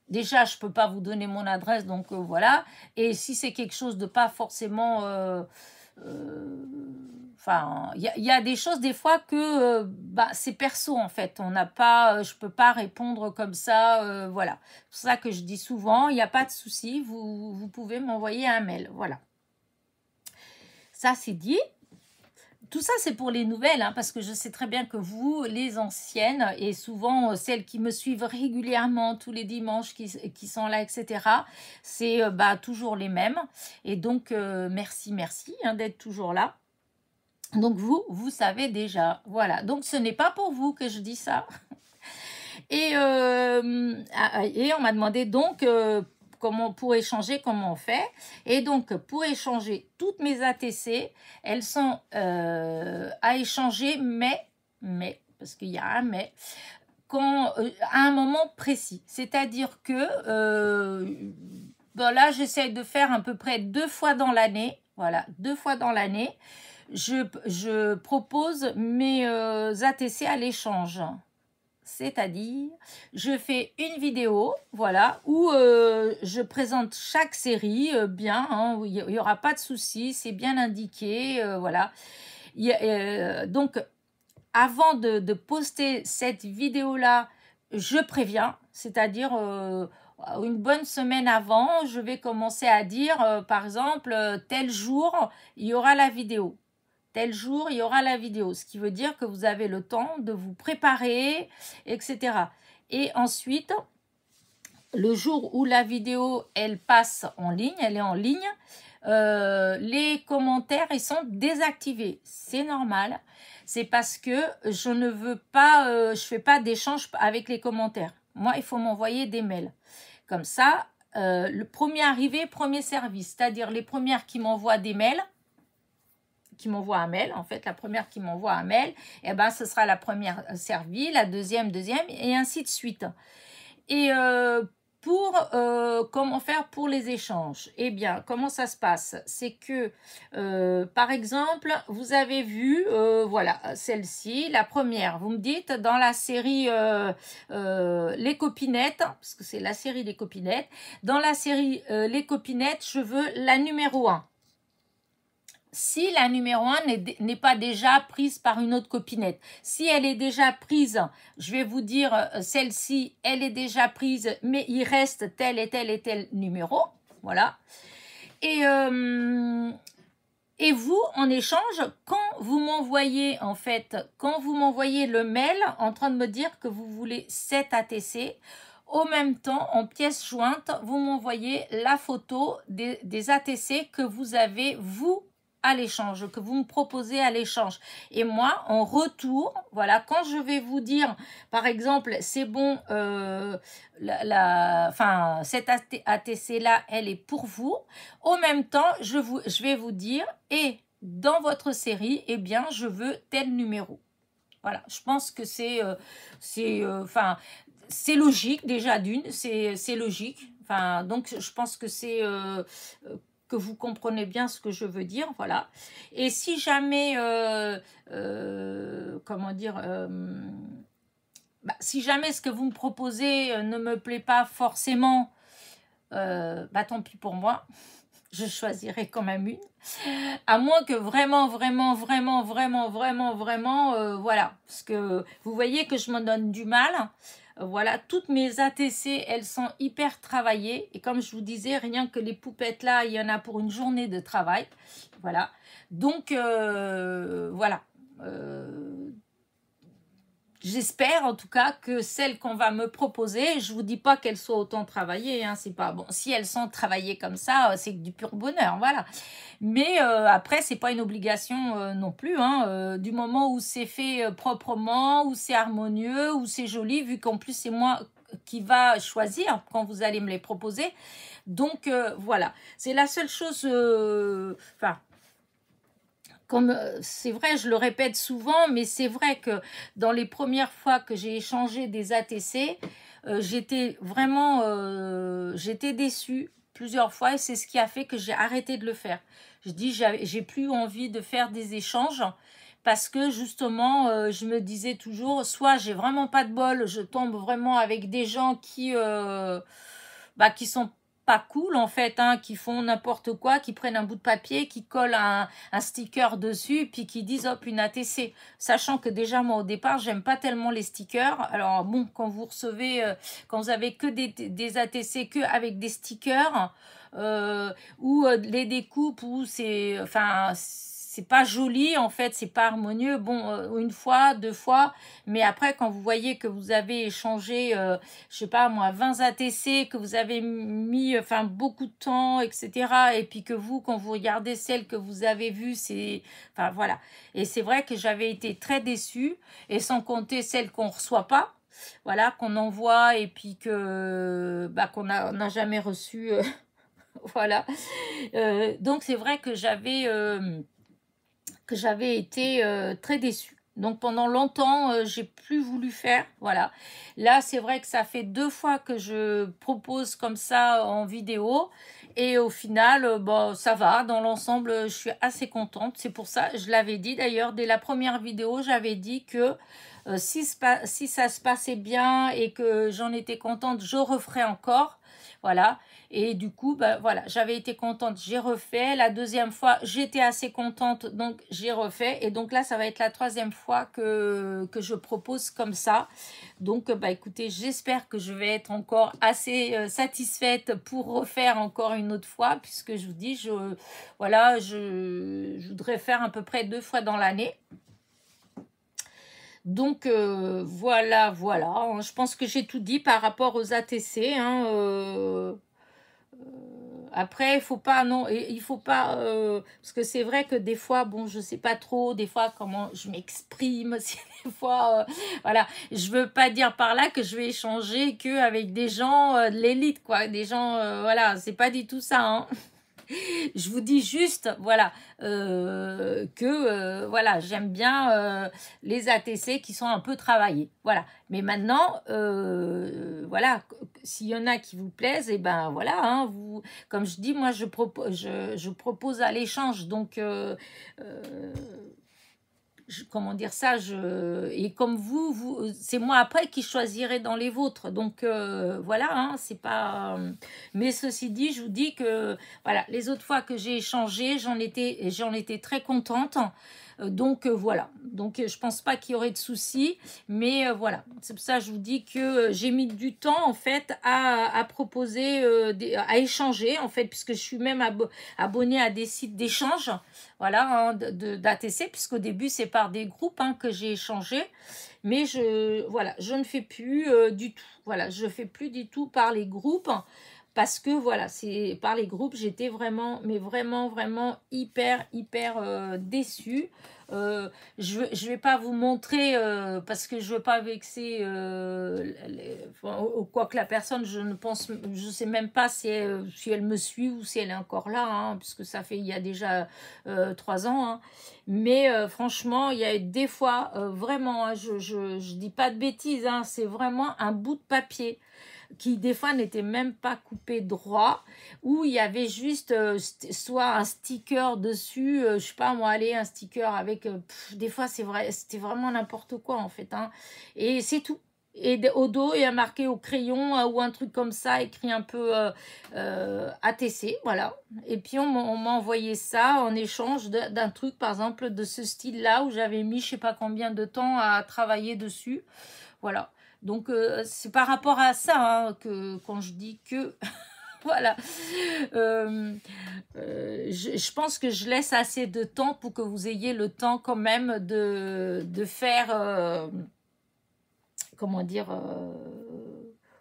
déjà, je ne peux pas vous donner mon adresse, donc voilà. Et si c'est quelque chose de pas forcément... Enfin, il y a des choses des fois que c'est perso en fait. On n'a pas, je peux pas répondre comme ça. Voilà. C'est pour ça que je dis souvent, il n'y a pas de souci. Vous pouvez m'envoyer un mail. Voilà. Ça, c'est dit. tout ça, c'est pour les nouvelles, hein, parce que je sais très bien que vous, les anciennes, et souvent celles qui me suivent régulièrement tous les dimanches, qui sont là, etc., c'est bah, toujours les mêmes. Et donc, merci, merci hein, d'être toujours là. Donc, vous savez déjà. Voilà. Donc, ce n'est pas pour vous que je dis ça. Et on m'a demandé donc comment pour échanger, comment on fait. Et donc, pour échanger toutes mes ATC, elles sont à échanger, mais, parce qu'il y a un mais, à un moment précis. C'est-à-dire que bon, là, j'essaie de faire à peu près 2 fois dans l'année. Voilà, 2 fois dans l'année. Je propose mes ATC à l'échange. C'est-à-dire, je fais une vidéo, voilà, où je présente chaque série bien, hein, il n'y aura pas de souci, c'est bien indiqué, voilà. Donc, avant de poster cette vidéo-là, je préviens, c'est-à-dire une bonne semaine avant, je vais commencer à dire, par exemple, tel jour, il y aura la vidéo. Tel jour, il y aura la vidéo. Ce qui veut dire que vous avez le temps de vous préparer, etc. Et ensuite, le jour où la vidéo, elle passe en ligne, elle est en ligne, les commentaires, ils sont désactivés. C'est normal. C'est parce que je ne veux pas, je fais pas d'échange avec les commentaires. Moi, il faut m'envoyer des mails. Comme ça, le premier arrivé, premier service. C'est-à-dire les premières qui m'envoient des mails, qui m'envoie un mail, en fait, la première qui m'envoie un mail, eh ben, ce sera la première servie, la deuxième, et ainsi de suite. Et comment faire pour les échanges? Eh bien, comment ça se passe? C'est que, par exemple, vous avez vu, voilà, celle-ci, la première, vous me dites, dans la série Les Copinettes, parce que c'est la série Les Copinettes, dans la série Les Copinettes, je veux la numéro 1. Si la numéro 1 n'est pas déjà prise par une autre copinette. Si elle est déjà prise, je vais vous dire, celle-ci, elle est déjà prise, mais il reste tel et tel et tel numéro. Voilà. Et vous, en échange, quand vous m'envoyez, en fait, quand vous m'envoyez le mail en train de me dire que vous voulez 7 ATC, au même temps, en pièce jointe, vous m'envoyez la photo des ATC que vous avez, vous, à l'échange, que vous me proposez à l'échange. Et moi, en retour, voilà, quand je vais vous dire, par exemple, c'est bon, cette ATC-là, elle est pour vous, au même temps, je vais vous dire, et dans votre série, eh bien, je veux tel numéro. Voilà, je pense que c'est logique, déjà d'une, c'est logique. Enfin, donc, je pense que c'est... que vous comprenez bien ce que je veux dire, voilà. Et si jamais, comment dire, si jamais ce que vous me proposez ne me plaît pas forcément, tant pis pour moi, je choisirai quand même une. À moins que vraiment, voilà. Parce que vous voyez que je me donne du mal. Voilà, toutes mes ATC, elles sont hyper travaillées. Et comme je vous disais, rien que les poupettes là, il y en a pour une journée de travail. Voilà. Donc, voilà. J'espère en tout cas que celles qu'on va me proposer, je vous dis pas qu'elles soient autant travaillées, hein, c'est pas bon. Si elles sont travaillées comme ça, c'est du pur bonheur, voilà. Mais après, c'est pas une obligation non plus, hein, du moment où c'est fait proprement, où c'est harmonieux, où c'est joli, vu qu'en plus c'est moi qui va choisir quand vous allez me les proposer. Donc voilà, c'est la seule chose. Comme c'est vrai, je le répète souvent, mais c'est vrai que dans les premières fois que j'ai échangé des ATC, j'étais vraiment j'étais déçue plusieurs fois et c'est ce qui a fait que j'ai arrêté de le faire. Je dis, j'ai plus envie de faire des échanges parce que justement, je me disais toujours, soit j'ai vraiment pas de bol, je tombe vraiment avec des gens qui sont pas cool en fait, hein, qui font n'importe quoi, qui prennent un bout de papier, qui collent un sticker dessus, puis qui disent hop une ATC. Sachant que déjà moi au départ j'aime pas tellement les stickers. Alors bon, quand vous recevez, quand vous avez que des ATC que avec des stickers, ou les découpes, ou c'est c'est pas joli en fait, c'est pas harmonieux. Bon, une fois, deux fois, mais après quand vous voyez que vous avez échangé, je sais pas moi, 20 ATC, que vous avez mis, enfin beaucoup de temps, etc. Et puis que vous, quand vous regardez celle que vous avez vue, c'est, enfin voilà. Et c'est vrai que j'avais été très déçue, et sans compter celles qu'on reçoit pas. Voilà, qu'on envoie et puis que bah, qu'on n'a jamais reçu. Voilà. Donc c'est vrai que j'avais été très déçue. Donc pendant longtemps, j'ai plus voulu faire. Voilà. Là, c'est vrai que ça fait 2 fois que je propose comme ça en vidéo. Et au final, bon, ça va. Dans l'ensemble, je suis assez contente. C'est pour ça, je l'avais dit d'ailleurs, dès la première vidéo, j'avais dit que si ça se passait bien et que j'en étais contente, je referais encore. Voilà. Et du coup, bah, voilà, j'avais été contente, j'ai refait. La deuxième fois, j'étais assez contente, donc j'ai refait. Et donc là, ça va être la troisième fois que je propose comme ça. Donc, bah, écoutez, j'espère que je vais être encore assez satisfaite pour refaire encore une autre fois, puisque je vous dis, voilà, je voudrais faire à peu près 2 fois dans l'année. Donc, voilà, voilà. Je pense que j'ai tout dit par rapport aux ATC, hein, après, il faut pas, non, il faut pas, parce que c'est vrai que des fois, bon, je sais pas trop, des fois, comment je m'exprime, aussi, des fois, voilà, je veux pas dire par là que je vais échanger qu'avec des gens de l'élite, quoi, des gens, voilà, c'est pas du tout ça, hein. Je vous dis juste, voilà, que voilà, j'aime bien les ATC qui sont un peu travaillés. Voilà. Mais maintenant, voilà, s'il y en a qui vous plaisent, et ben voilà, hein, vous, comme je dis, moi je propose à l'échange. Donc comment dire ça, et comme vous c'est moi après qui choisirai dans les vôtres, donc voilà, hein, c'est pas, mais ceci dit, je vous dis que voilà, les autres fois que j'ai échangé, j'en étais très contente. Donc voilà, donc je pense pas qu'il y aurait de soucis, mais voilà, c'est pour ça que je vous dis que j'ai mis du temps en fait à proposer, à échanger en fait, puisque je suis même abonnée à des sites d'échange, voilà, hein, d'ATC, puisqu'au début c'est par des groupes, hein, que j'ai échangé, mais voilà, je ne fais plus du tout, voilà, je fais plus du tout par les groupes. Parce que voilà, c'est par les groupes, j'étais vraiment, mais vraiment, vraiment hyper déçue. Je vais pas vous montrer parce que je veux pas vexer quoi que la personne, je sais même pas si elle me suit ou si elle est encore là, hein, puisque ça fait il y a déjà 3 ans, hein. Mais franchement, il y a des fois vraiment, hein, je dis pas de bêtises, hein, c'est vraiment un bout de papier qui des fois n'était même pas coupé droit, où il y avait juste soit un sticker dessus, je sais pas moi, allez, un sticker avec, des fois c'est vrai, c'était vraiment n'importe quoi en fait, hein, et c'est tout. Et au dos, il y a marqué au crayon ou un truc comme ça, écrit un peu ATC, voilà. Et puis on m'a envoyé ça en échange d'un truc, par exemple, de ce style-là, où j'avais mis je sais pas combien de temps à travailler dessus. Voilà. Donc, c'est par rapport à ça, hein, que quand je dis que... voilà. Je pense que je laisse assez de temps pour que vous ayez le temps quand même de faire... comment dire...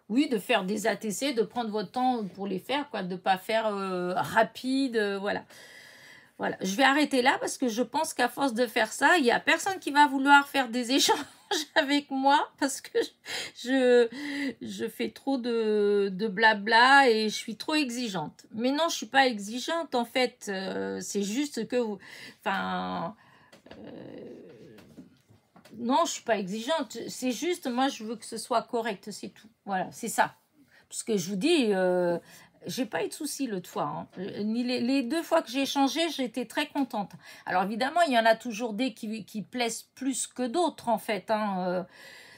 oui, de faire des ATC, de prendre votre temps pour les faire, quoi, de ne pas faire rapide, voilà. Voilà, je vais arrêter là parce que je pense qu'à force de faire ça, il n'y a personne qui va vouloir faire des échanges avec moi parce que je fais trop de blabla et je suis trop exigeante. Mais non, je ne suis pas exigeante en fait. C'est juste que vous... Enfin... non, je ne suis pas exigeante. C'est juste, moi, je veux que ce soit correct, c'est tout. Voilà, c'est ça. Parce que je vous dis... j'ai pas eu de soucis l'autre fois, hein. Ni les 2 fois que j'ai échangé, j'étais très contente. Alors évidemment, il y en a toujours des qui plaisent plus que d'autres en fait, hein.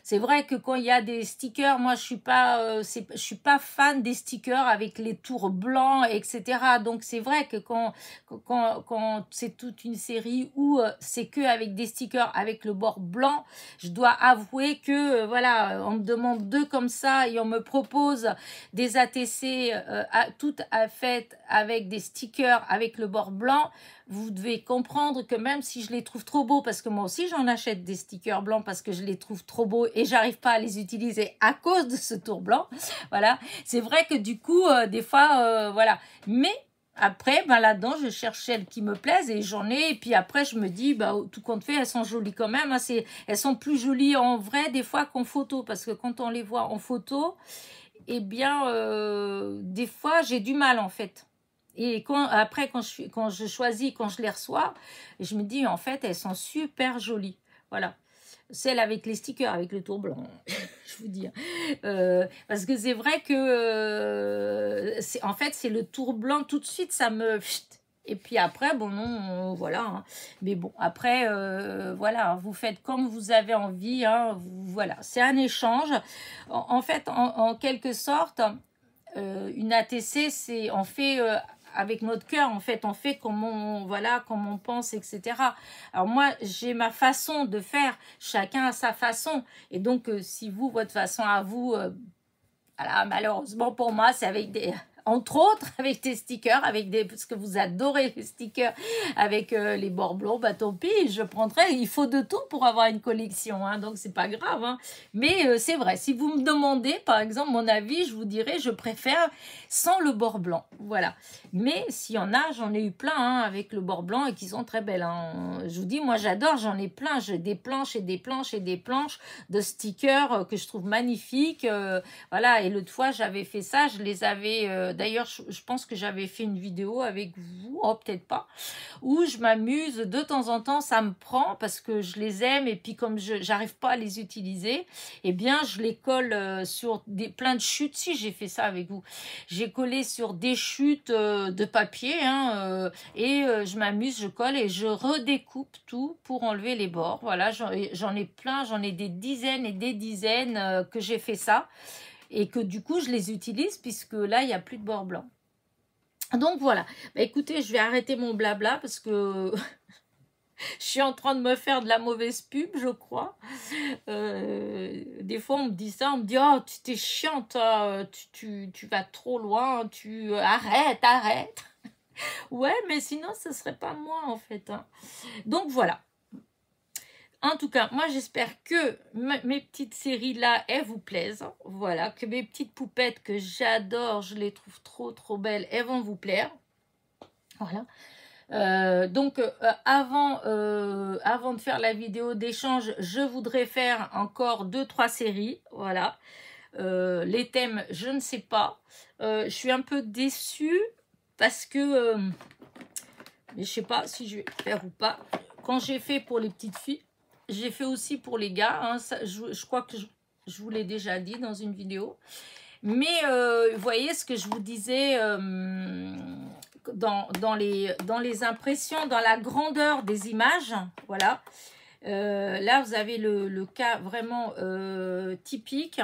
c'est vrai que quand il y a des stickers, moi je suis pas fan des stickers avec les tours blancs, etc. Donc c'est vrai que quand c'est toute une série où c'est que avec des stickers avec le bord blanc, je dois avouer que voilà, on me demande deux comme ça et on me propose des ATC toutes faites avec des stickers avec le bord blanc. Vous devez comprendre que même si je les trouve trop beaux, parce que moi aussi j'en achète des stickers blancs parce que je les trouve trop beaux et j'arrive pas à les utiliser à cause de ce tour blanc, voilà, c'est vrai que du coup des fois voilà, mais après ben là-dedans je cherche celles qui me plaisent et j'en ai, et puis après je me dis bah tout compte fait elles sont jolies quand même, hein, elles sont plus jolies en vrai des fois qu'en photo, parce que quand on les voit en photo, eh bien des fois j'ai du mal en fait. Et après, quand je choisis, quand je les reçois, je me dis, en fait, elles sont super jolies. Voilà. Celle avec les stickers, avec le tour blanc, je vous dis. Parce que c'est vrai que, en fait, c'est le tour blanc, tout de suite, ça me... Et puis après, bon, non, voilà. Hein. Mais bon, après, voilà, vous faites comme vous avez envie. Hein, voilà, c'est un échange. En fait, en quelque sorte, une ATC, c'est on fait avec notre cœur, en fait, on fait comme on, voilà, comme on pense, etc. Alors moi, j'ai ma façon de faire, chacun a sa façon. Et donc, si vous, votre façon à vous, voilà, malheureusement pour moi, c'est avec des... Entre autres, avec des stickers, parce que vous adorez les stickers avec les bords blancs, bah tant pis, je prendrai. Il faut de tout pour avoir une collection, hein, donc c'est pas grave. Hein. Mais c'est vrai, si vous me demandez, par exemple, mon avis, je vous dirais, je préfère sans le bord blanc. Voilà. Mais s'il y en a, j'en ai eu plein hein, avec le bord blanc et qui sont très belles. Hein. Je vous dis, moi j'adore, j'en ai plein. J'ai des planches et des planches et des planches de stickers que je trouve magnifiques. Voilà, et l'autre fois, j'avais fait ça, je les avais... D'ailleurs, je pense que j'avais fait une vidéo avec vous, oh peut-être pas, où je m'amuse de temps en temps, ça me prend parce que je les aime et puis comme je n'arrive pas à les utiliser, eh bien je les colle sur plein de chutes. Si j'ai fait ça avec vous, j'ai collé sur des chutes de papier hein, et je m'amuse, je colle et je redécoupe tout pour enlever les bords. Voilà, j'en ai plein, j'en ai des dizaines et des dizaines que j'ai fait ça. Et que du coup, je les utilise puisque là, il n'y a plus de bord blanc. Donc voilà. Bah, écoutez, je vais arrêter mon blabla parce que je suis en train de me faire de la mauvaise pub, je crois. Des fois, on me dit ça, on me dit « Oh, tu t'es chiante, tu vas trop loin, tu arrête. » Ouais, mais sinon, ce ne serait pas moi, en fait. Hein. Donc voilà. En tout cas, moi, j'espère que mes petites séries-là, elles vous plaisent. Voilà, que mes petites poupettes que j'adore, je les trouve trop belles, elles vont vous plaire. Voilà. Donc, avant de faire la vidéo d'échange, je voudrais faire encore 2-3 séries. Voilà. Les thèmes, je ne sais pas. Je suis un peu déçue parce que... je ne sais pas si je vais faire ou pas. Quand j'ai fait pour les petites filles, j'ai fait aussi pour les gars. Hein, ça, je crois que je vous l'ai déjà dit dans une vidéo. Mais vous voyez ce que je vous disais dans les impressions, dans la grandeur des images. Voilà. Là, vous avez le cas vraiment typique.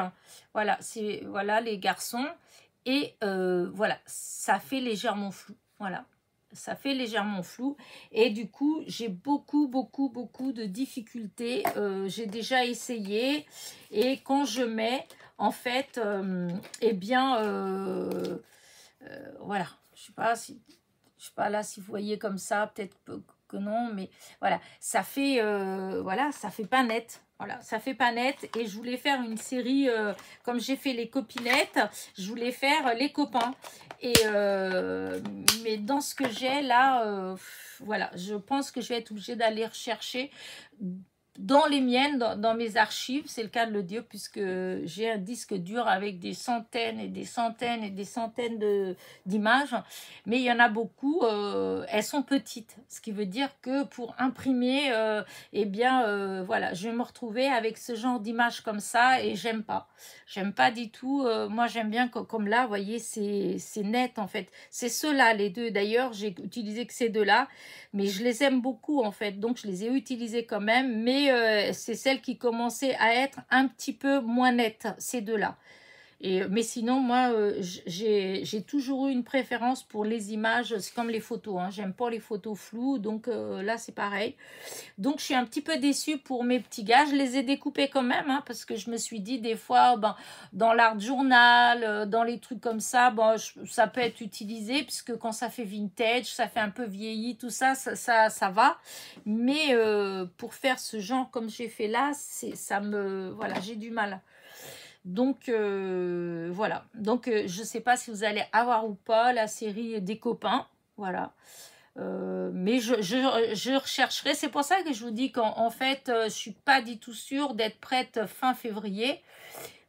Voilà, voilà les garçons. Et voilà, ça fait légèrement flou. Voilà. Ça fait légèrement flou et du coup j'ai beaucoup de difficultés. J'ai déjà essayé et quand je mets en fait eh bien voilà, je sais pas là si vous voyez comme ça, peut-être que non, mais voilà, ça fait voilà, ça fait pas net. Voilà, ça fait pas net et je voulais faire une série comme j'ai fait les copinettes, je voulais faire les copains. Et mais dans ce que j'ai là, voilà, je pense que je vais être obligée d'aller rechercher dans les miennes, dans mes archives, c'est le cas de le dire, puisque j'ai un disque dur avec des centaines et des centaines et des centaines d'images, mais il y en a beaucoup, elles sont petites, ce qui veut dire que pour imprimer, eh bien, voilà, je vais me retrouver avec ce genre d'images comme ça et j'aime pas du tout, moi j'aime bien comme là, vous voyez, c'est net en fait, c'est ceux-là, les deux, d'ailleurs, j'ai utilisé que ces deux-là, mais je les aime beaucoup en fait, donc je les ai utilisés quand même, mais mais c'est celles qui commençaient à être un petit peu moins nettes, ces deux-là. Mais sinon, moi, j'ai toujours eu une préférence pour les images, c'est comme les photos, hein. J'aime pas les photos floues, donc là, c'est pareil. Donc, je suis un petit peu déçue pour mes petits gars. Je les ai découpés quand même, hein, parce que je me suis dit, des fois, ben, dans l'art journal, dans les trucs comme ça, ben, ça peut être utilisé, puisque quand ça fait vintage, ça fait un peu vieilli, tout ça, ça va. Mais pour faire ce genre comme j'ai fait là, voilà, j'ai du mal. Donc, voilà. Donc, je ne sais pas si vous allez avoir ou pas la série des copains. Voilà. Mais je rechercherai. C'est pour ça que je vous dis qu'en fait, je ne suis pas du tout sûre d'être prête fin février.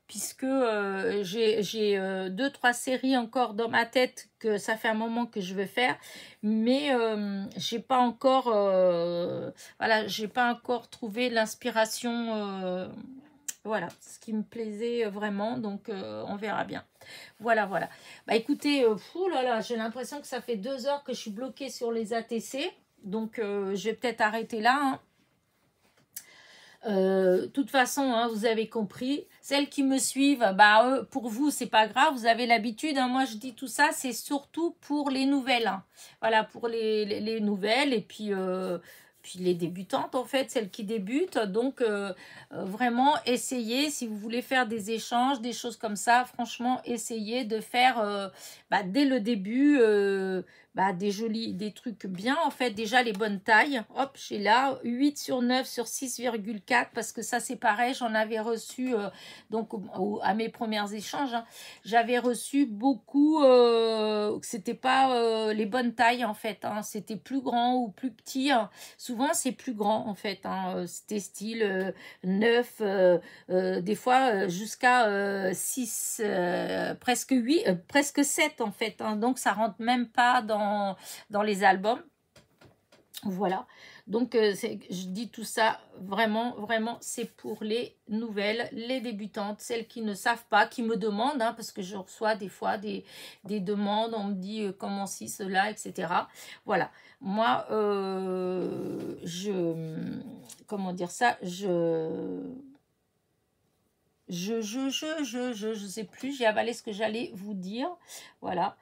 Puisque j'ai 2-3 séries encore dans ma tête que ça fait un moment que je veux faire. Mais j'ai pas encore... voilà, j'ai pas encore trouvé l'inspiration... voilà, ce qui me plaisait vraiment, donc on verra bien. Voilà, voilà. Bah écoutez, là là, j'ai l'impression que ça fait 2 heures que je suis bloquée sur les ATC, donc je vais peut-être arrêter là. Hein. De toute façon, hein, vous avez compris. Celles qui me suivent, bah pour vous, c'est pas grave, vous avez l'habitude. Hein. Moi, je dis tout ça, c'est surtout pour les nouvelles. Hein. Voilà, pour les nouvelles et puis les débutantes, en fait, celles qui débutent. Donc, vraiment, essayez, si vous voulez faire des échanges, des choses comme ça, franchement, essayez de faire, dès le début, des trucs bien, en fait. Déjà, les bonnes tailles. Hop, j'ai là 8 sur 9 sur 6,4 parce que ça, c'est pareil. J'en avais reçu, donc, à mes premiers échanges, hein, j'avais reçu beaucoup, c'était pas les bonnes tailles, en fait. Hein, c'était plus grand ou plus petit. Hein. Souvent, c'est plus grand, en fait. Hein. C'était style 9, des fois jusqu'à 6, presque 8, presque 7, en fait. Hein. Donc, ça rentre même pas dans les albums. Voilà. Donc, je dis tout ça, vraiment, vraiment, c'est pour les nouvelles, les débutantes, celles qui ne savent pas, qui me demandent, hein, parce que je reçois des fois des demandes, on me dit comment si, cela, etc. Voilà. Moi, comment dire ça, je sais plus, j'ai avalé ce que j'allais vous dire. Voilà.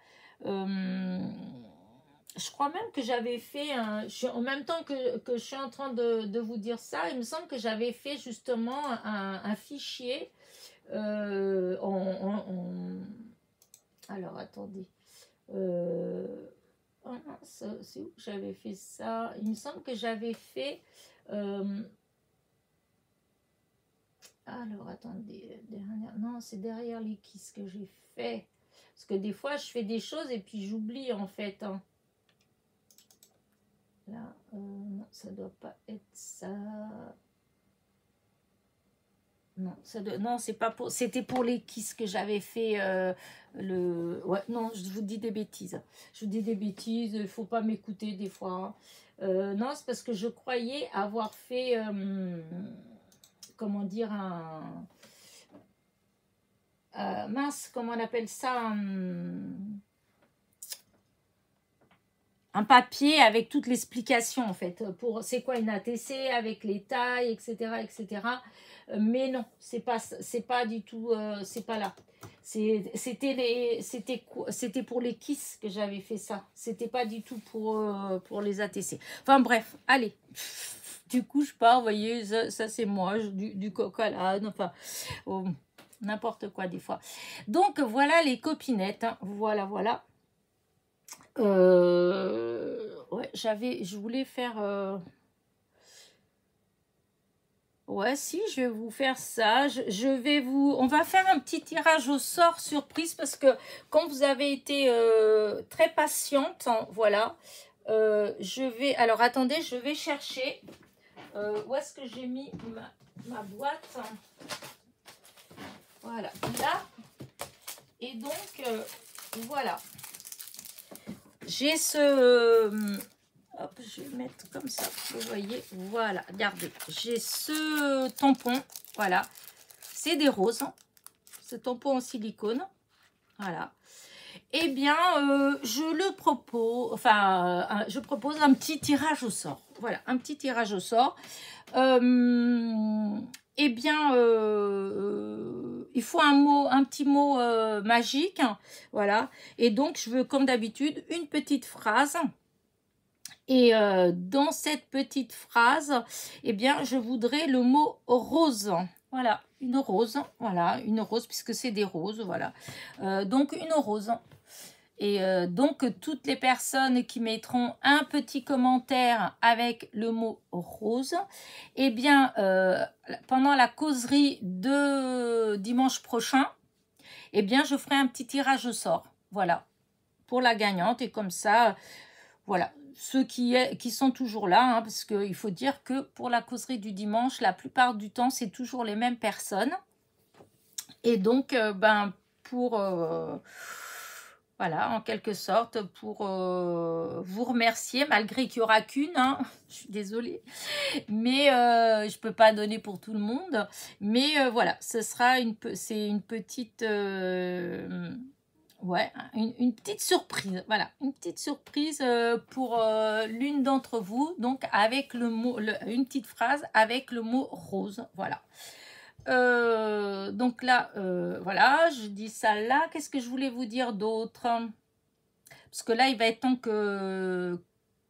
Je crois même que j'avais fait en même temps que je suis en train de vous dire ça, il me semble que j'avais fait justement un fichier alors attendez, c'est où que j'avais fait ça? Il me semble que j'avais fait alors attendez, non, c'est derrière les kisses que j'ai fait, parce que des fois je fais des choses et puis j'oublie, en fait, hein. Là, non, ça doit pas être ça. Non, non, c'est pas pour. C'était pour les kisses que j'avais fait Ouais, non, je vous dis des bêtises. Je vous dis des bêtises. Il faut pas m'écouter des fois. Hein. Non, c'est parce que je croyais avoir fait. Comment dire mince, comment on appelle ça un papier avec toute l'explication, en fait, pour c'est quoi une ATC, avec les tailles, etc., etc. Mais non, c'est pas du tout, c'est pas là. C'était pour les kisses que j'avais fait ça. C'était pas du tout pour les ATC. Enfin bref, allez. Du coup, je pars, vous voyez, ça c'est moi, du coq à l'âne, enfin, n'importe quoi des fois. Donc voilà les copinettes, hein. Voilà, voilà. Ouais, je voulais faire ouais, si, je vais vous faire ça. On va faire un petit tirage au sort surprise parce que quand vous avez été très patiente, hein, voilà, alors attendez, je vais chercher où est-ce que j'ai mis ma boîte. Voilà, là. Et donc, voilà. J'ai hop, je vais mettre comme ça, vous voyez, voilà, regardez, j'ai ce tampon, voilà, c'est des roses, hein, ce tampon en silicone, Voilà. Eh bien, je propose un petit tirage au sort. Voilà, un petit tirage au sort. Eh bien, il faut un petit mot magique. Voilà. Et donc, je veux, comme d'habitude, une petite phrase. Et dans cette petite phrase, eh bien, je voudrais le mot rose. Voilà, une rose. Voilà, une rose, puisque c'est des roses. Voilà. Donc, une rose. Et donc, toutes les personnes qui mettront un petit commentaire avec le mot rose, eh bien, pendant la causerie de dimanche prochain, eh bien, je ferai un petit tirage au sort. Voilà, pour la gagnante. Et comme ça, voilà, ceux qui sont toujours là, hein, parce qu'il faut dire que pour la causerie du dimanche, la plupart du temps, c'est toujours les mêmes personnes. Et donc, pour... voilà, en quelque sorte, pour vous remercier, malgré qu'il n'y aura qu'une, hein, je suis désolée, mais je ne peux pas donner pour tout le monde. Mais voilà, ce sera c'est une petite... ouais, une petite surprise, voilà, une petite surprise pour l'une d'entre vous, donc avec le mot, une petite phrase avec le mot rose, voilà. Donc là, voilà, je dis ça là. Qu'est-ce que je voulais vous dire d'autre? Parce que là, il va être temps que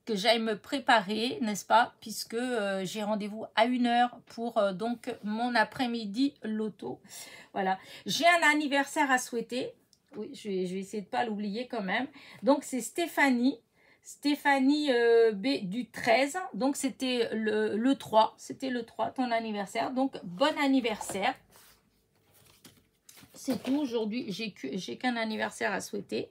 j'aille me préparer, n'est-ce pas? Puisque j'ai rendez-vous à 1h pour donc mon après-midi loto. Voilà, j'ai un anniversaire à souhaiter. Oui, je vais essayer de ne pas l'oublier quand même. Donc, c'est Stéphanie B du 13. Donc, c'était le 3. C'était le 3, ton anniversaire. Donc, bon anniversaire. C'est tout. Aujourd'hui, j'ai qu'un anniversaire à souhaiter.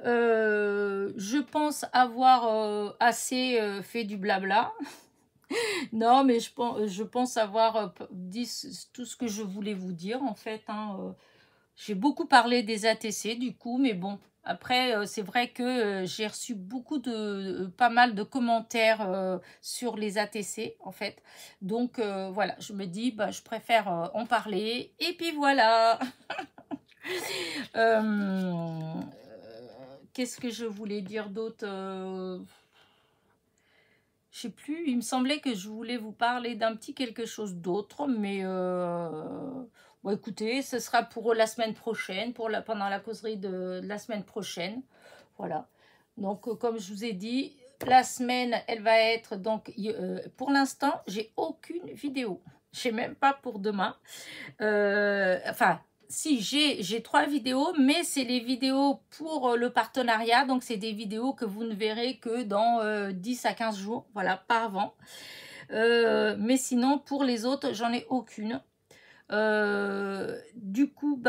Je pense avoir assez fait du blabla. Non, mais je pense avoir dit tout ce que je voulais vous dire, en fait, hein. J'ai beaucoup parlé des ATC, du coup, mais bon, après, c'est vrai que j'ai reçu pas mal de commentaires sur les ATC, en fait. Donc, voilà, je me dis, je préfère en parler. Et puis, voilà. Qu'est-ce que je voulais dire d'autre? Je sais plus, il me semblait que je voulais vous parler d'un petit quelque chose d'autre, mais bon, écoutez, ce sera pour la semaine prochaine, pendant la causerie de la semaine prochaine. Voilà. Donc, comme je vous ai dit, la semaine, elle va être, donc, pour l'instant, j'ai aucune vidéo. Je sais même pas pour demain. Enfin, si, j'ai 3 vidéos, mais c'est les vidéos pour le partenariat. Donc, c'est des vidéos que vous ne verrez que dans 10 à 15 jours. Voilà, pas avant. Mais sinon, pour les autres, j'en ai aucune. Du coup,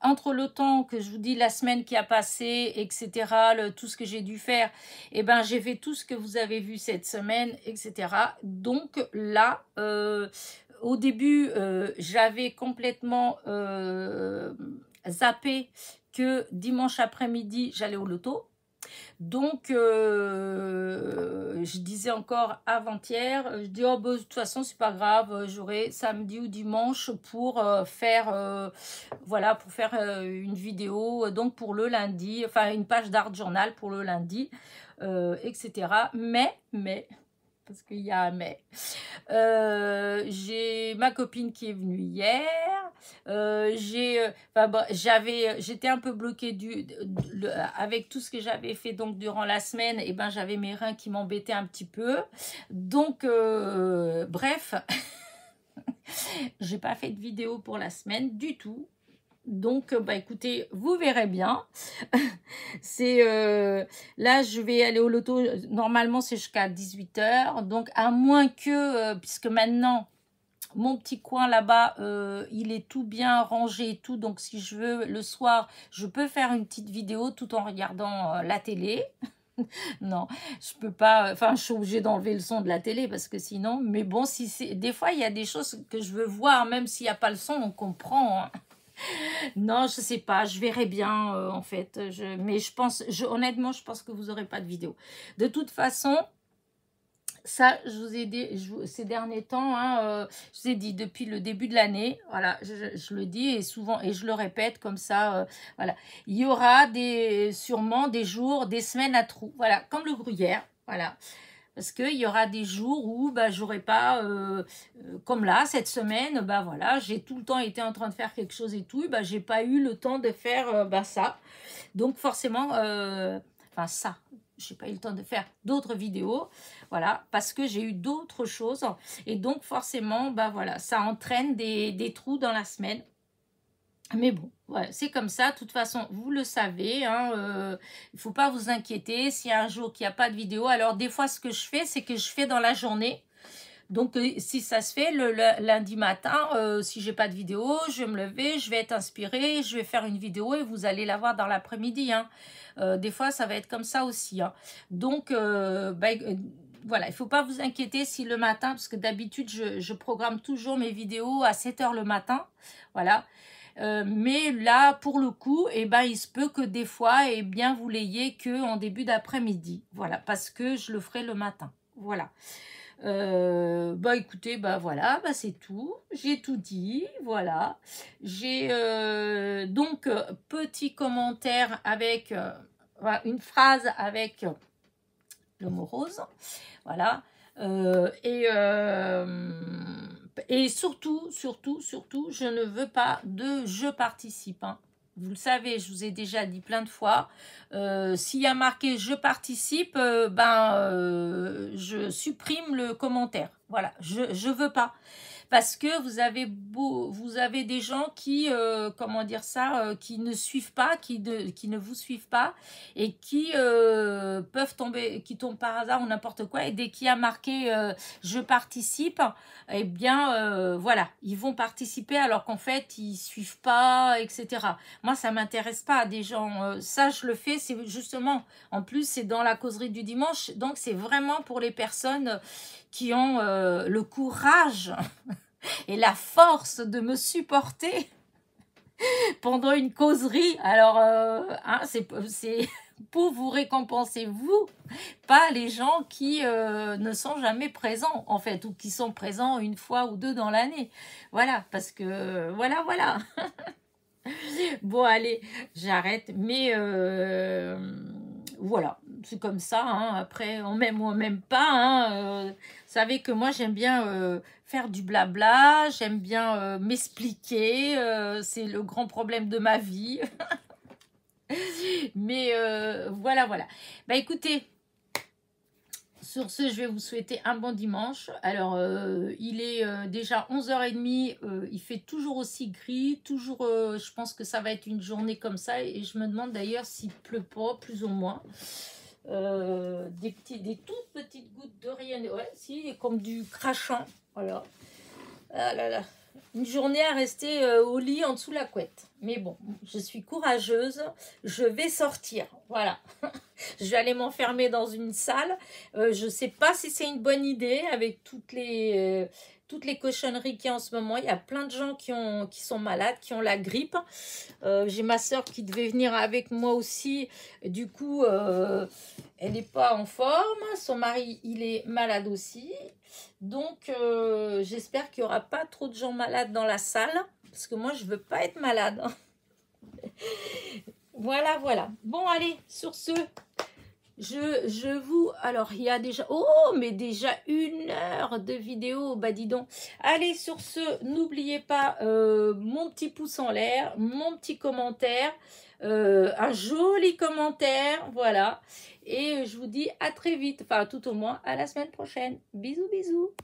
entre le temps que je vous dis la semaine qui a passé, etc., tout ce que j'ai dû faire, et j'ai fait tout ce que vous avez vu cette semaine, etc. Donc là, au début, j'avais complètement zappé que dimanche après-midi, j'allais au loto. Donc, je disais encore avant-hier, je dis, oh, de toute façon, c'est pas grave, j'aurai samedi ou dimanche pour faire, voilà, pour faire une vidéo, donc pour le lundi, enfin, une page d'art journal pour le lundi, etc. Mais, parce qu'il y a un mais, j'ai ma copine qui est venue hier. J'étais un peu bloquée avec tout ce que j'avais fait donc durant la semaine. Et j'avais mes reins qui m'embêtaient un petit peu. Donc, bref, j'ai pas fait de vidéo pour la semaine du tout. Donc, écoutez, vous verrez bien. C'est là, je vais aller au loto. Normalement, c'est jusqu'à 18h. Donc, à moins que, puisque maintenant, mon petit coin là-bas, il est tout bien rangé et tout. Donc, si je veux, le soir, je peux faire une petite vidéo tout en regardant la télé. Non, je peux pas. Enfin, je suis obligée d'enlever le son de la télé parce que sinon. Mais bon, des fois, il y a des choses que je veux voir, même s'il n'y a pas le son, on comprend, hein. Non, je sais pas, je verrai bien en fait. Mais honnêtement, je pense que vous n'aurez pas de vidéo. De toute façon, Ça, je vous ai dit ces derniers temps, hein, je vous ai dit depuis le début de l'année, voilà, je le dis et souvent, et je le répète comme ça, voilà. Il y aura sûrement des jours, des semaines à trous, voilà, comme le gruyère, voilà. Parce qu'il y aura des jours où bah, j'aurai pas, comme là, cette semaine, bah voilà, j'ai tout le temps été en train de faire quelque chose et tout, et bah j'ai pas eu le temps de faire bah, ça. Donc forcément, enfin ça, j'ai pas eu le temps de faire d'autres vidéos, voilà, parce que j'ai eu d'autres choses. Et donc forcément, bah voilà, ça entraîne des trous dans la semaine. Mais bon, voilà, c'est comme ça. De toute façon, vous le savez, hein, il ne faut pas vous inquiéter. S'il y a un jour qu'il n'y a pas de vidéo, alors des fois, ce que je fais, c'est que je fais dans la journée. Donc, si ça se fait, le lundi matin, si j'ai pas de vidéo, je vais me lever, je vais être inspirée, je vais faire une vidéo et vous allez la voir dans l'après-midi. Hein. Des fois, ça va être comme ça aussi. Hein. Donc, voilà, il ne faut pas vous inquiéter si le matin, parce que d'habitude, je programme toujours mes vidéos à 7 h le matin. Voilà. Mais là, pour le coup, eh ben, il se peut que des fois, eh bien, vous l'ayez qu'en début d'après-midi. Voilà, parce que je le ferai le matin. Voilà. Bah écoutez, bah voilà, bah c'est tout. J'ai tout dit, voilà. J'ai donc petit commentaire avec voilà, une phrase avec le mot rose. Voilà. Et surtout, je ne veux pas de je participe. Hein. Vous le savez, je vous ai déjà dit plein de fois. S'il y a marqué je participe, je supprime le commentaire. Voilà, je veux pas. Parce que vous avez des gens qui, comment dire ça, qui ne suivent pas, qui ne vous suivent pas et qui peuvent tomber, qui tombent par hasard ou n'importe quoi. Et dès qu'il y a marqué je participe, eh bien, voilà, ils vont participer alors qu'en fait, ils suivent pas, etc. Moi, ça m'intéresse pas des gens. Ça, je le fais, c'est justement, en plus, c'est dans la causerie du dimanche. Donc, c'est vraiment pour les personnes qui ont le courage et la force de me supporter pendant une causerie. Alors, hein, c'est pour vous récompenser, vous, pas les gens qui ne sont jamais présents, en fait, ou qui sont présents une fois ou deux dans l'année. Voilà, parce que, voilà. Bon, allez, j'arrête, mais voilà, c'est comme ça, hein. Après, on m'aime ou on m'aime pas, hein. Vous savez que moi, j'aime bien faire du blabla, j'aime bien m'expliquer, c'est le grand problème de ma vie. Mais voilà. Bah écoutez, sur ce, je vais vous souhaiter un bon dimanche. Alors, il est déjà 11h30, il fait toujours aussi gris, toujours, je pense que ça va être une journée comme ça, et je me demande d'ailleurs s'il pleut pas, plus ou moins. Des toutes petites gouttes de rien, ouais, si, comme du crachant, voilà. Ah là là. Une journée à rester au lit en dessous de la couette. Mais bon, je suis courageuse, je vais sortir, voilà. Je vais aller m'enfermer dans une salle. Je ne sais pas si c'est une bonne idée avec toutes les cochonneries qu'il y a en ce moment. Il y a plein de gens qui sont malades, qui ont la grippe. J'ai ma soeur qui devait venir avec moi aussi. Du coup, elle n'est pas en forme. Son mari, il est malade aussi. Donc, j'espère qu'il n'y aura pas trop de gens malades dans la salle. Parce que moi, je ne veux pas être malade. Voilà. Bon, allez, sur ce, je vous... Alors, il y a déjà... Oh, mais déjà 1 heure de vidéo. Bah, dis donc. Allez, sur ce, n'oubliez pas mon petit pouce en l'air, mon petit commentaire, un joli commentaire, voilà. Et je vous dis à très vite. Enfin, tout au moins, à la semaine prochaine. Bisous.